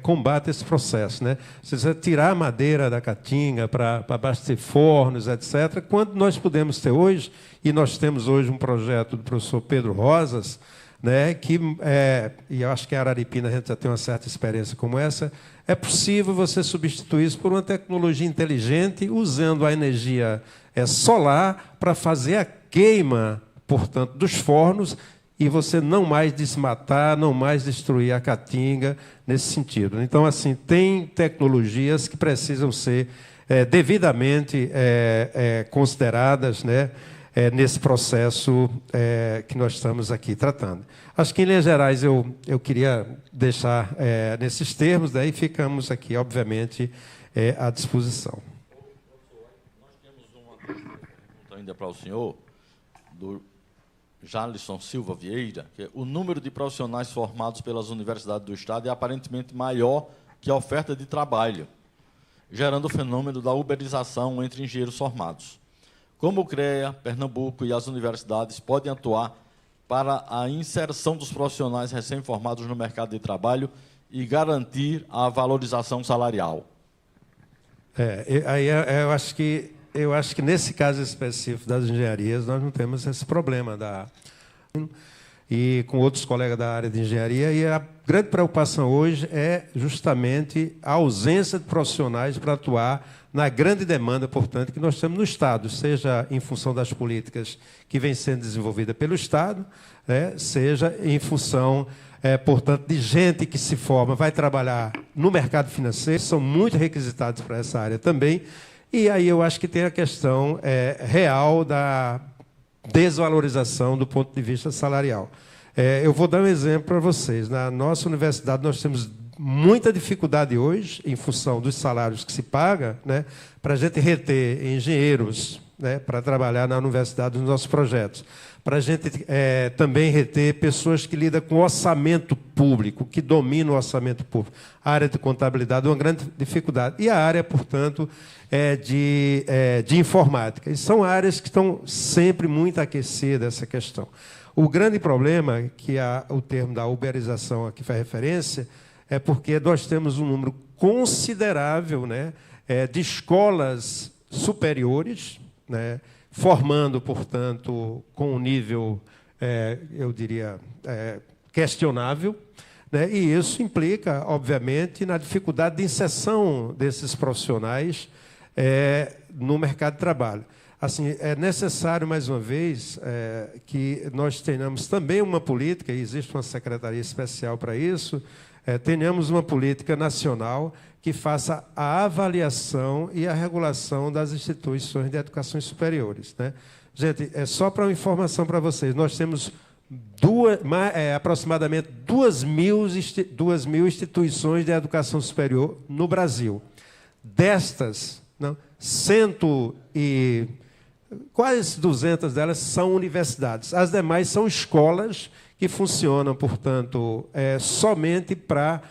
combata esse processo, né? Se você tirar a madeira da caatinga para abastecer fornos, etc., quando nós podemos ter hoje, e nós temos hoje um projeto do professor Pedro Rosas, né, e eu acho que em Araripina a gente já tem uma certa experiência como essa, é possível você substituir isso por uma tecnologia inteligente, usando a energia solar para fazer a queima, portanto, dos fornos, e você não mais desmatar, não mais destruir a caatinga nesse sentido. Então, assim, tem tecnologias que precisam ser devidamente consideradas, né, nesse processo que nós estamos aqui tratando. Acho que, em linhas gerais, eu queria deixar nesses termos, daí ficamos aqui, obviamente, à disposição. Nós temos uma pergunta ainda para o senhor, do Jalisson Silva Vieira, que é: o número de profissionais formados pelas universidades do Estado é aparentemente maior que a oferta de trabalho, gerando o fenômeno da uberização entre engenheiros formados. Como o CREA, Pernambuco e as universidades podem atuar para a inserção dos profissionais recém-formados no mercado de trabalho e garantir a valorização salarial? Eu acho que nesse caso específico das engenharias, nós não temos esse problema e com outros colegas da área de engenharia, e a grande preocupação hoje é justamente a ausência de profissionais para atuar na grande demanda, portanto, que nós temos no Estado, seja em função das políticas que vêm sendo desenvolvidas pelo Estado, né, seja em função, portanto, de gente que se forma, vai trabalhar no mercado financeiro, são muito requisitados para essa área também. E aí eu acho que tem a questão real da desvalorização do ponto de vista salarial. Eu vou dar um exemplo para vocês. Na nossa universidade, nós temos muita dificuldade hoje, em função dos salários que se paga, né, para a gente reter engenheiros, né, para trabalhar na universidade nos nossos projetos. Para a gente também reter pessoas que lidam com orçamento público, que dominam o orçamento público. A área de contabilidade é uma grande dificuldade. E a área, portanto, de informática. E são áreas que estão sempre muito aquecidas, essa questão. O grande problema, que o termo da uberização aqui faz referência, é porque nós temos um número considerável, né, de escolas superiores, né, formando, portanto, com um nível, eu diria, questionável, né, e isso implica, obviamente, na dificuldade de inserção desses profissionais no mercado de trabalho. Assim, é necessário, mais uma vez, que nós tenhamos também uma política, e existe uma secretaria especial para isso, tenhamos uma política nacional que faça a avaliação e a regulação das instituições de educação superiores, né? Gente, só para uma informação para vocês, nós temos aproximadamente 2.000 instituições de educação superior no Brasil. Destas, quase 200 delas são universidades. As demais são escolas que funcionam, portanto, somente para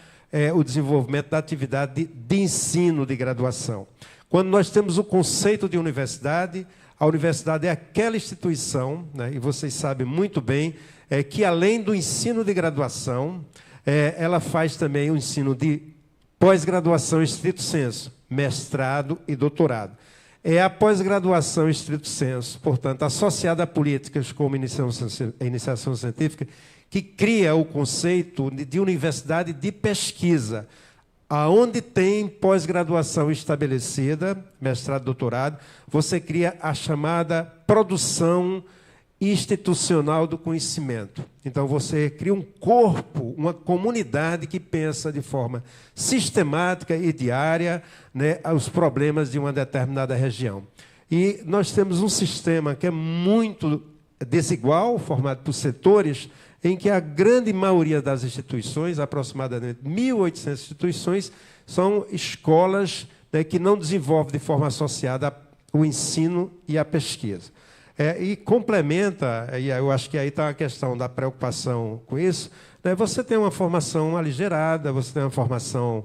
o desenvolvimento da atividade de ensino de graduação. Quando nós temos o conceito de universidade, a universidade é aquela instituição, né, e vocês sabem muito bem, que além do ensino de graduação, ela faz também o ensino de pós-graduação estrito sensu, mestrado e doutorado. É a pós-graduação estrito sensu, portanto, associada a políticas como iniciação científica, que cria o conceito de universidade de pesquisa, aonde tem pós-graduação estabelecida, mestrado, doutorado, você cria a chamada produção institucional do conhecimento. Então, você cria um corpo, uma comunidade que pensa de forma sistemática e diária, né, os problemas de uma determinada região. E nós temos um sistema que é muito desigual, formado por setores, em que a grande maioria das instituições, aproximadamente 1.800 instituições, são escolas, né, que não desenvolvem de forma associada o ensino e a pesquisa. E complementa, e eu acho que aí está a questão da preocupação com isso, né, você tem uma formação aligerada, você tem uma formação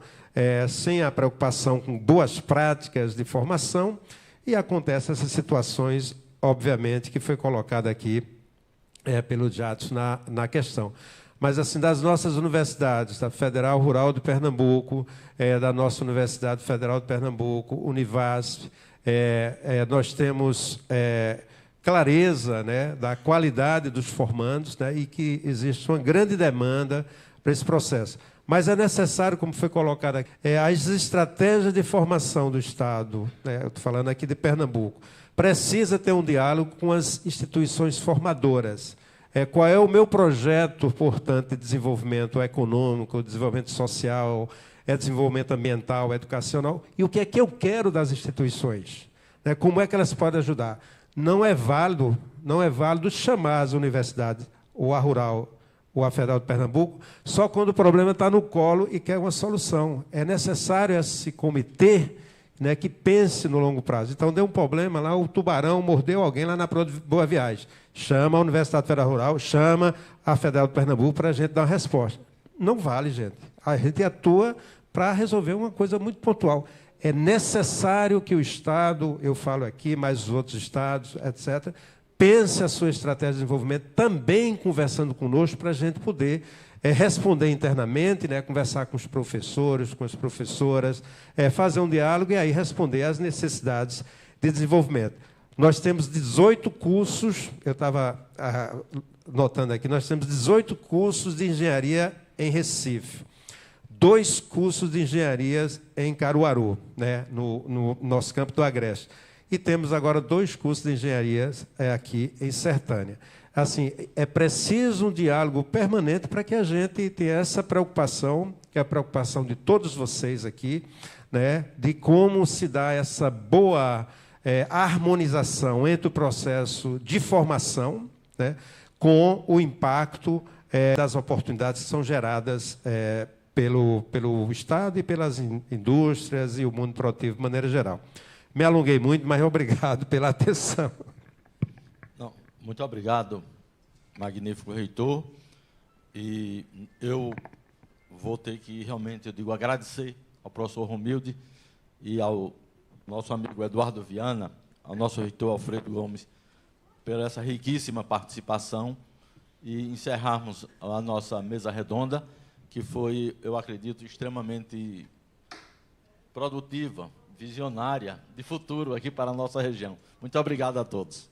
sem a preocupação com boas práticas de formação, e acontecem essas situações, obviamente, que foi colocada aqui pelo Jadson na questão. Mas, assim, das nossas universidades, da Federal Rural de Pernambuco, da nossa Universidade Federal de Pernambuco, Univasf, nós temos clareza, né, da qualidade dos formandos, né, e que existe uma grande demanda para esse processo. Mas é necessário, como foi colocado aqui, as estratégias de formação do Estado, né, eu estou falando aqui de Pernambuco, precisa ter um diálogo com as instituições formadoras. Qual é o meu projeto, portanto, de desenvolvimento econômico, desenvolvimento social, desenvolvimento ambiental, educacional, e o que é que eu quero das instituições? Como é que elas podem ajudar? Não é válido chamar as universidades, ou a Rural, ou a Federal de Pernambuco, só quando o problema está no colo e quer uma solução. É necessário esse comitê, que pense no longo prazo. Então, deu um problema lá, o tubarão mordeu alguém lá na Boa Viagem. Chama a Universidade Federal Rural, chama a Federal de Pernambuco para a gente dar uma resposta. Não vale, gente. A gente atua para resolver uma coisa muito pontual. É necessário que o Estado, eu falo aqui, mas os outros estados, etc., pense a sua estratégia de desenvolvimento também conversando conosco para a gente poder responder internamente, conversar com os professores, com as professoras, fazer um diálogo e aí responder às necessidades de desenvolvimento. Nós temos 18 cursos, eu estava notando aqui, nós temos 18 cursos de engenharia em Recife, 2 cursos de engenharia em Caruaru, no nosso campo do Agreste. E temos agora 2 cursos de engenharia aqui em Sertânia. Assim, é preciso um diálogo permanente para que a gente tenha essa preocupação, que é a preocupação de todos vocês aqui, de como se dá essa boa harmonização entre o processo de formação, com o impacto das oportunidades que são geradas pelo Estado e pelas indústrias e o mundo produtivo de maneira geral. Me alonguei muito, mas obrigado pela atenção. Não, muito obrigado, magnífico reitor. E eu vou ter que, realmente, eu digo, agradecer ao professor Romilde e ao nosso amigo Eduardo Viana, ao nosso reitor Alfredo Gomes, pela essa riquíssima participação e encerrarmos a nossa mesa redonda, que foi, eu acredito, extremamente produtiva, visionária, de futuro aqui para a nossa região. Muito obrigado a todos.